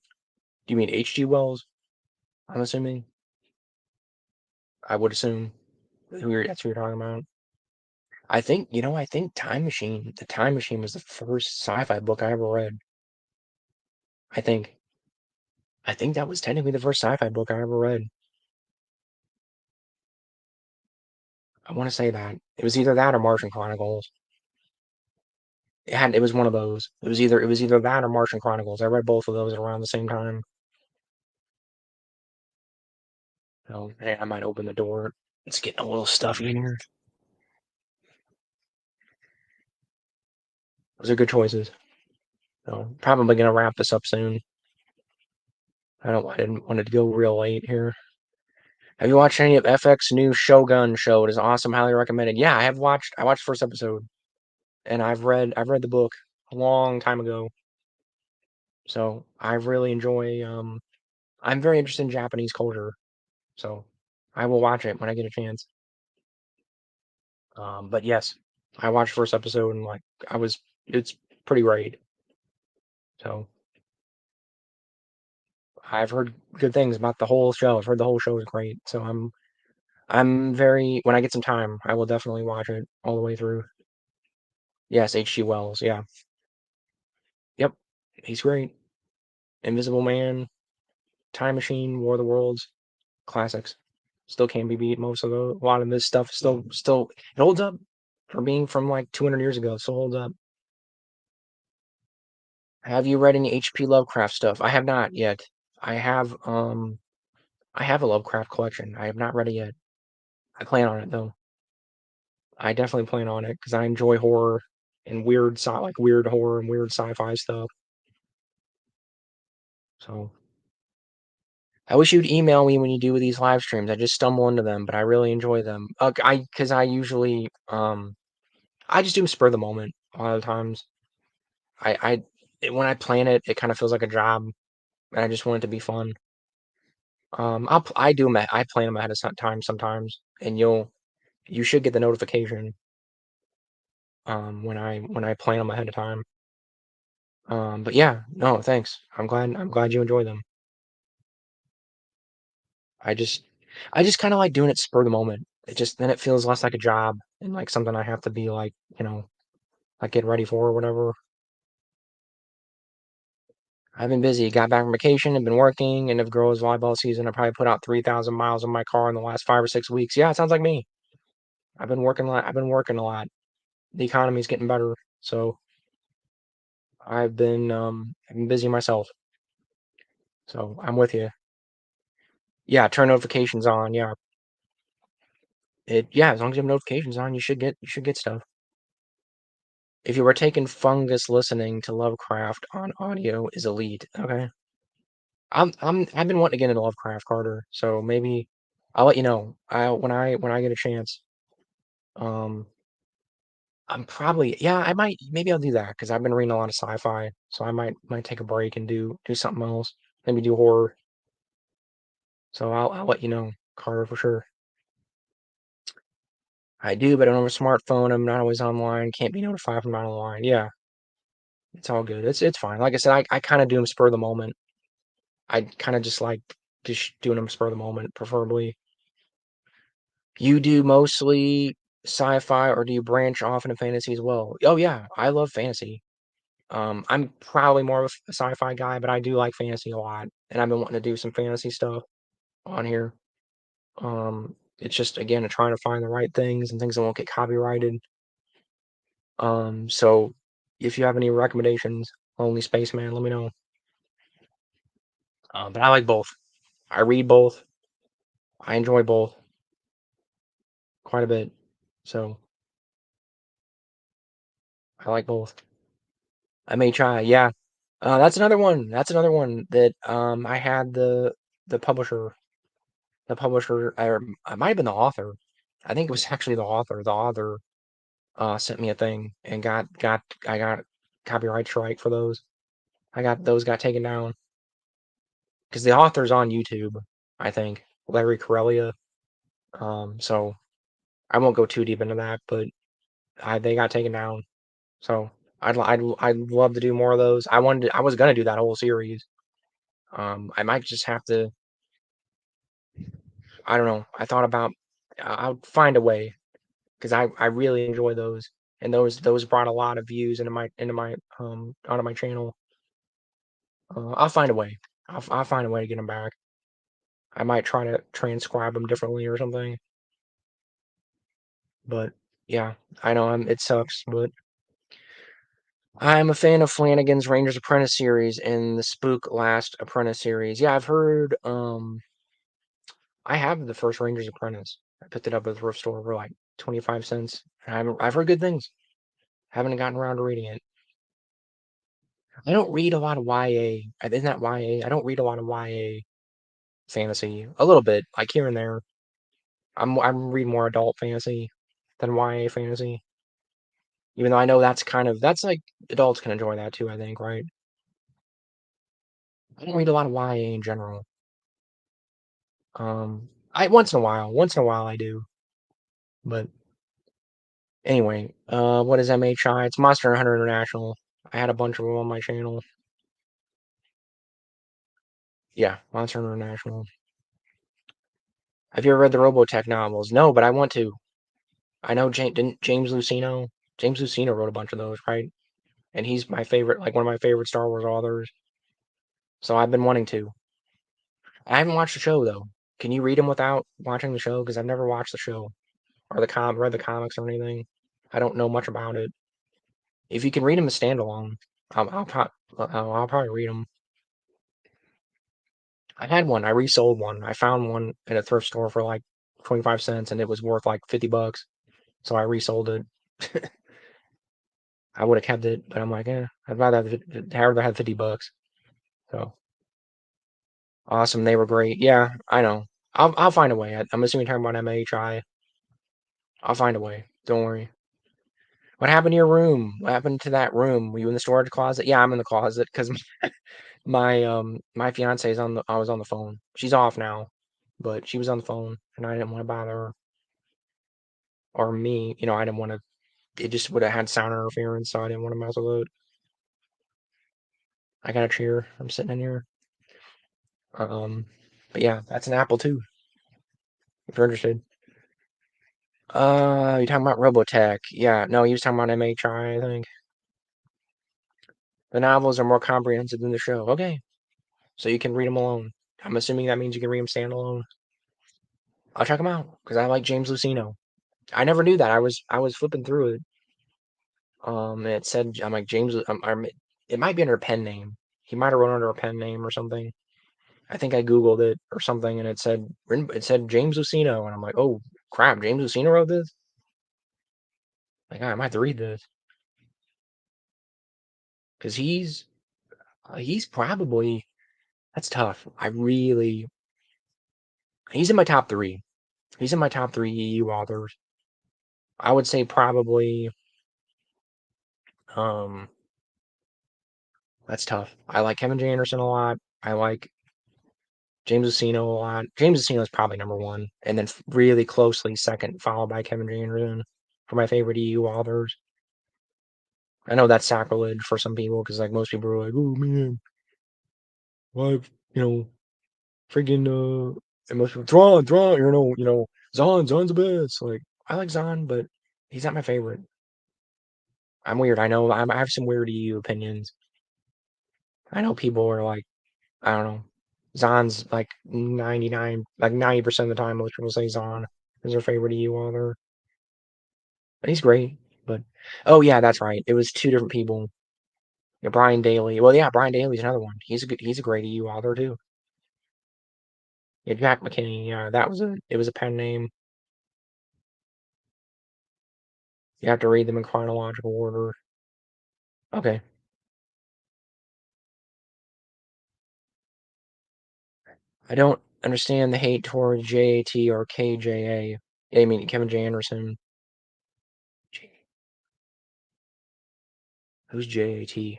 Do you mean H.G. Wells? I'm assuming. I would assume that's who you're talking about. I think The Time Machine was the first sci-fi book I ever read. I think. I think that was technically the first sci-fi book I ever read. I want to say that. It was either that or Martian Chronicles. It was one of those. It was either that or Martian Chronicles. I read both of those around the same time. So hey, I might open the door. It's getting a little stuffy in here. Those are good choices. So probably gonna wrap this up soon. I didn't want it to go real late here. Have you watched any of FX new Shogun show? It is awesome. Highly recommended. Yeah, I watched the first episode, and I've read the book a long time ago. So I really enjoy. I'm very interested in Japanese culture, so I will watch it when I get a chance. But yes, I watched the first episode and like it's pretty great. So I've heard good things about the whole show. I've heard the whole show is great. So I'm very when I get some time, I will definitely watch it all the way through. Yes, H.G. Wells. Yeah. Yep. He's great. Invisible Man, Time Machine, War of the Worlds, classics. Still can't be beat. Most of a lot of this stuff still it holds up for being from like 200 years ago. It still holds up. Have you read any H.P. Lovecraft stuff? I have not yet. I have I have a Lovecraft collection. I have not read it yet. I plan on it though. I definitely plan on it because I enjoy horror and weird horror and weird sci-fi stuff. So I wish you'd email me when you do these live streams. I just stumble into them, but I really enjoy them. Because I usually I just do them spur of the moment a lot of times. When I plan it, it kind of feels like a job, and I just want it to be fun. I do them. I plan them ahead of time sometimes, and you should get the notification when I plan them ahead of time. But yeah, no, thanks. I'm glad you enjoy them. I just I just kind of like doing it spur of the moment. It just then it feels less like a job and like something I have to be like, like get ready for or whatever. I've been busy. Got back from vacation and been working. End of girls volleyball season. I probably put out 3,000 miles on my car in the last 5 or 6 weeks. Yeah, it sounds like me. I've been working a lot. I've been working a lot. The economy's getting better, so I've been busy myself. So I'm with you. Yeah, turn notifications on. Yeah, as long as you have notifications on, you should get stuff. If you were taking fungus, listening to Lovecraft on audio is elite. Okay. I've been wanting to get into Lovecraft, Carter, so maybe I'll let you know. When I get a chance. Um I'm probably yeah, I might maybe I'll do that because I've been reading a lot of sci-fi, so I might take a break and do something else. Maybe do horror. So I'll let you know, Carter, for sure. I do, but I don't have a smartphone. I'm not always online. Can't be notified if I'm not online. Yeah, it's all good. It's fine. Like I said, I kind of do them spur of the moment. I kind of just like just doing them spur of the moment, preferably. You do mostly sci-fi, or do you branch off into fantasy as well? Oh yeah, I love fantasy. I'm probably more of a sci-fi guy, but I do like fantasy a lot, and I've been wanting to do some fantasy stuff on here. It's just again trying to find the right things and things that won't get copyrighted. So if you have any recommendations, Lonely Spaceman, let me know. But I like both. I read both. I enjoy both quite a bit. So I like both. I may try. Yeah. That's another one. That's another one that I had the publisher, or it might have been the author. I think it was actually the author. The author sent me a thing and I got copyright strike for those. I got those got taken down because the author's on YouTube. I think Larry Corellia. So I won't go too deep into that, but they got taken down. So I'd love to do more of those. I was gonna do that whole series. I might just have to. I don't know. I thought about. I'll find a way because I really enjoy those, and those brought a lot of views into my onto my channel. I'll find a way. I'll find a way to get them back. I might try to transcribe them differently or something. But yeah, I know it sucks, but I'm a fan of Flanagan's Ranger's Apprentice series and the Spook Last Apprentice series. Yeah, I've heard. I have the first Ranger's Apprentice. I picked it up at the thrift store for like 25 cents. I've heard good things. Haven't gotten around to reading it. I don't read a lot of YA. Isn't that YA? I don't read a lot of YA fantasy. A little bit, like here and there. I'm reading more adult fantasy than YA fantasy. Even though I know that's like adults can enjoy that too, I think, right? I don't read a lot of YA in general. I once in a while I do. But anyway, what is MHI? It's Monster Hunter International. I had a bunch of them on my channel. Yeah, Monster Hunter International. Have you ever read the Robotech novels? No, but I want to. I know didn't James Luceno. James Luceno wrote a bunch of those, right? And he's my favorite, like one of my favorite Star Wars authors. So I've been wanting to. I haven't watched the show though. Can you read them without watching the show? Because I've never watched the show or read the comics or anything. I don't know much about it. If you can read them as standalone, I'll probably read them. I had one. I resold one. I found one at a thrift store for like 25 cents, and it was worth like 50 bucks. So I resold it. I would have kept it, but I'm like, I'd rather have 50 bucks. So awesome. They were great. Yeah, I know. I'll find a way. I'm assuming you're talking about MHI. I'll find a way. Don't worry. What happened to your room? What happened to that room? Were you in the storage closet? Yeah, I'm in the closet because my fiance is on the I was on the phone. She's off now, but she was on the phone and I didn't want to bother her or me. I didn't want to. It just would have had sound interference, so I didn't want to mess with it. I got a chair. I'm sitting in here. Um, but yeah, that's an Apple too. If you're interested. You talking about Robotech? Yeah, no, he was talking about MHI. I think the novels are more comprehensive than the show. Okay, so you can read them alone. I'm assuming that means you can read them standalone. I'll check them out because I like James Luceno. I never knew that. I was flipping through it. And it said I'm like James. It might be under a pen name. He might have wrote under a pen name or something. I think I googled it or something, and it said James Luceno, and I'm like, oh crap, James Luceno wrote this. Like I might have to read this because he's probably that's tough. He's in my top three. He's in my top three EU authors. I would say probably um that's tough. I like Kevin J. Anderson a lot. I like James Luceno a lot. James Luceno is probably number one, and then really closely second, followed by Kevin J. Anderson for my favorite EU authors. I know that's sacrilege for some people because like most people are like, "Oh man, why, you know, freaking and most people, Thrawn, Zahn's the best." Like I like Zahn, but he's not my favorite. I'm weird. I know I have some weird EU opinions. I know people are like, I don't know. Zahn's like 99, like 90% of the time, most people say Zahn is their favorite EU author. And he's great. But oh yeah, that's right. It was two different people. Yeah, Brian Daly. Well, yeah, Brian Daly's another one. He's a great EU author too. Yeah, Jack McKinney. Yeah, it was a pen name. You have to read them in chronological order. Okay. I don't understand the hate towards JAT or KJA. Yeah, I mean Kevin J. Anderson. Who's JAT? Yeah,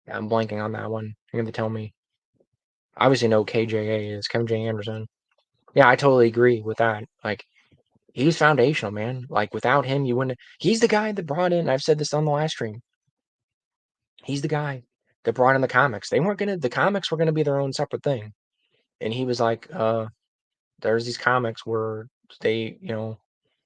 I'm blanking on that one. You're going to tell me. I obviously know KJA is Kevin J. Anderson. Yeah, I totally agree with that. Like, he's foundational, man. Like, without him, you wouldn't. He's the guy that brought in, I've said this on the last stream. He's the guy that brought in the comics. The comics were going to be their own separate thing. And he was like, there's these comics where the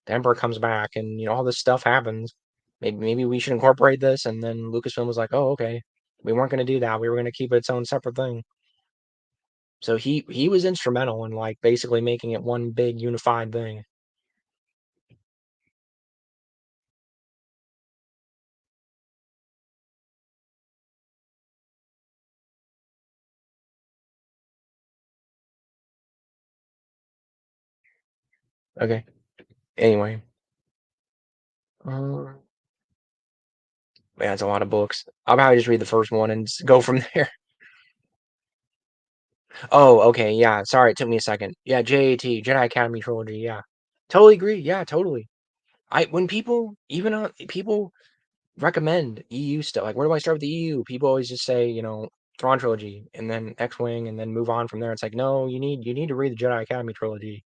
Emperor comes back and, all this stuff happens. Maybe we should incorporate this. And then Lucasfilm was like, oh, okay. We weren't going to do that. We were going to keep it its own separate thing. So he was instrumental in like basically making it one big unified thing. Okay. Anyway, um, yeah, it's a lot of books. I'll probably just read the first one and go from there. Oh, okay, yeah. Sorry, it took me a second. Yeah, JAT, Jedi Academy trilogy. Yeah, totally agree. Yeah, totally. I when people even people recommend EU stuff. Like, where do I start with the EU? People always just say, Thrawn trilogy and then X-Wing and then move on from there. It's like, no, you need to read the Jedi Academy trilogy.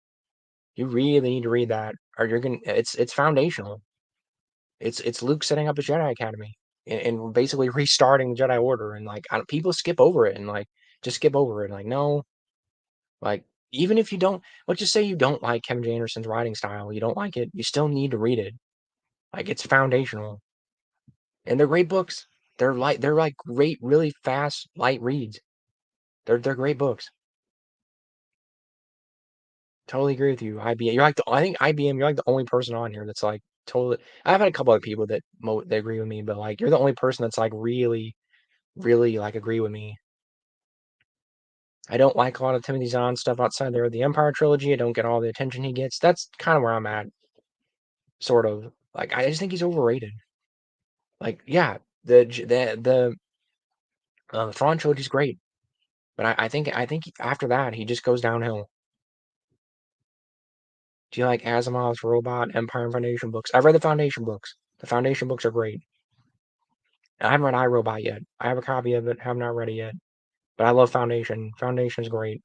You really need to read that, or you're gonna. It's foundational. It's Luke setting up his Jedi Academy and basically restarting the Jedi Order. And like, people skip over it and like just skip over it. Like, no, like even if you don't, let's just say you don't like Kevin J. Anderson's writing style, you don't like it, you still need to read it. Like, it's foundational. And they're great books. They're like great, really fast, light reads. They're great books. Totally agree with you. IBM. I think IBM. You're like the only person on here that's like totally. I've had a couple other people that agree with me, but like you're the only person that's like really, really like agree with me. I don't like a lot of Timothy Zahn stuff outside there of the Empire trilogy. I don't get all the attention he gets. That's kind of where I'm at, sort of. Like, I just think he's overrated. Like, yeah, the Thrawn trilogy's great, but I think after that he just goes downhill. Do you like Asimov's Robot, Empire, and Foundation books? I've read the Foundation books. The Foundation books are great. I haven't read iRobot yet. I have a copy of it, have not read it yet. But I love Foundation. Foundation's great.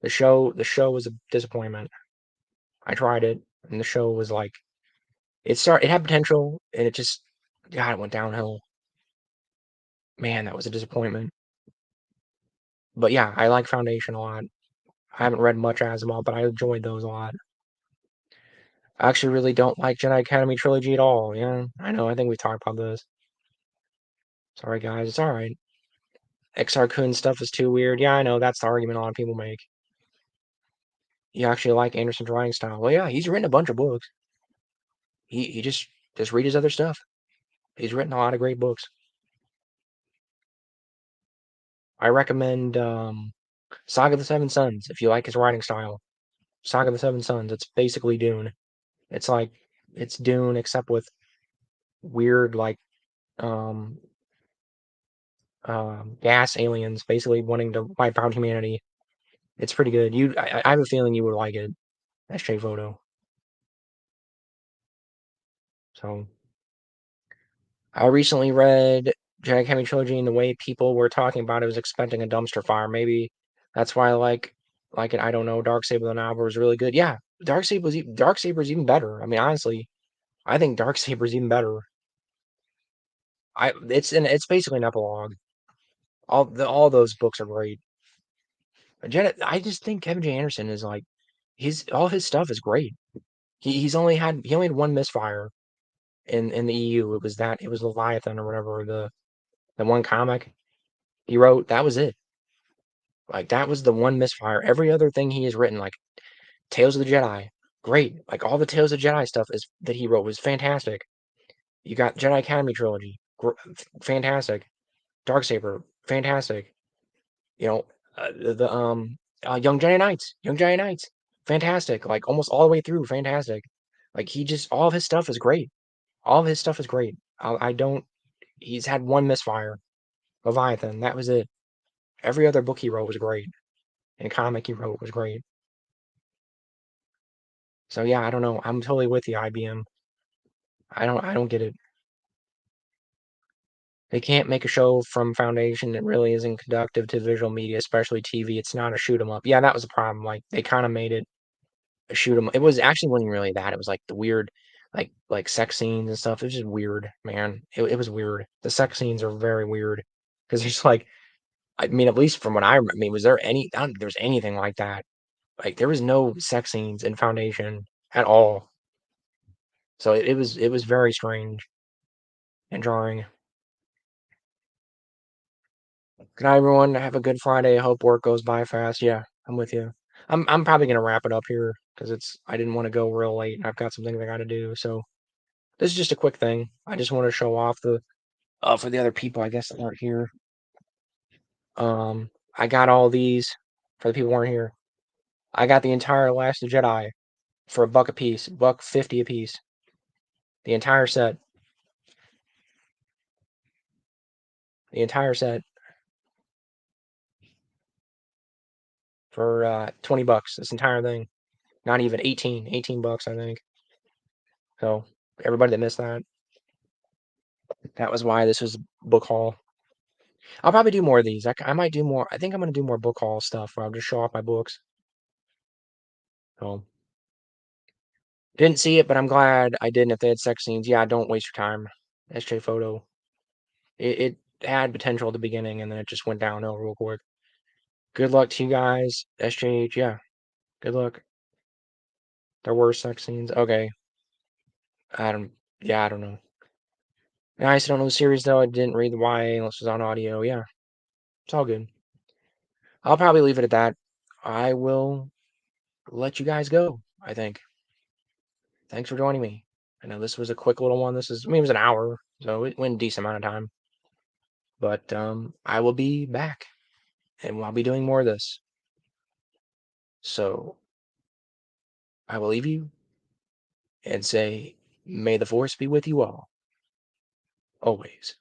The show was a disappointment. I tried it, and the show was like it had potential, and it just God, it went downhill. Man, that was a disappointment. But yeah, I like Foundation a lot. I haven't read much Asimov, but I enjoyed those a lot. I actually really don't like Jedi Academy trilogy at all. Yeah, I know. I think we talked about this. Sorry, guys. It's all right. XR Kun stuff is too weird. Yeah, I know. That's the argument a lot of people make. You actually like Anderson's writing style. Well, yeah, he's written a bunch of books. He just read his other stuff. He's written a lot of great books. I recommend Saga of the Seven Sons if you like his writing style. Saga of the Seven Sons. It's basically Dune. It's like it's Dune except with weird like um gas aliens basically wanting to wipe out humanity. It's pretty good. I have a feeling you would like it. SJ Photo. So I recently read Jedi Academy Trilogy, and the way people were talking about it was expecting a dumpster fire. Maybe that's why I like it. I don't know. Darksaber the novel was really good. Yeah, Darksaber's even better. I mean, honestly, I think Darksaber's even better. It's basically an epilogue. All those books are great. I just think Kevin J. Anderson is like his all his stuff is great. He only had one misfire in the EU. It was Leviathan or whatever, the one comic he wrote. That was it. Like, that was the one misfire. Every other thing he has written, like Tales of the Jedi, great. Like, all the Tales of the Jedi stuff is that he wrote was fantastic. You got Jedi Academy trilogy, fantastic. Darksaber, fantastic. You know, Young Jedi Knights, fantastic. Like, almost all the way through, fantastic. Like, all of his stuff is great. All of his stuff is great. I don't. He's had one misfire, Leviathan. That was it. Every other book he wrote was great, and comic he wrote was great. So yeah, I don't know. I'm totally with you, IBM. I don't get it. They can't make a show from Foundation that really isn't conductive to visual media, especially TV. It's not a shoot 'em up. Yeah, that was a problem. Like, they kind of made it a shoot 'em. It was actually wasn't really that. It was like the weird, like sex scenes and stuff. It was just weird, man. It was weird. The sex scenes are very weird because it's like, I mean, at least from what I remember, I mean, was there any? I don't think there was anything like that. Like, there was no sex scenes in Foundation at all. So it was very strange and jarring. Good night, everyone. Have a good Friday. I hope work goes by fast. Yeah, I'm with you. I'm probably gonna wrap it up here because I didn't want to go real late and I've got some things I gotta do. So this is just a quick thing. I just want to show off the for the other people I guess that aren't here. I got all these for the people who aren't here. I got the entire Last Jedi for $1 a piece, $1.50 a piece. The entire set. The entire set for $20. This entire thing. Not even 18 bucks, I think. So everybody that missed that, that was why this was book haul. I'll probably do more of these. I might do more. I think I'm gonna do more book haul stuff where I'll just show off my books. So didn't see it, but I'm glad I didn't. If they had sex scenes, yeah, don't waste your time. SJ Photo. It had potential at the beginning, and then it just went downhill real quick. Good luck to you guys. SJH, yeah. Good luck. There were sex scenes. Okay. I don't. Yeah, I don't know. Nice. I don't know the series though. I didn't read the YA unless it was on audio. Yeah, it's all good. I'll probably leave it at that. I will let you guys go, I think. Thanks for joining me. I know this was a quick little one. I mean, it was an hour, so it went a decent amount of time. But I will be back, and I'll be doing more of this. So I will leave you and say, may the force be with you all, always.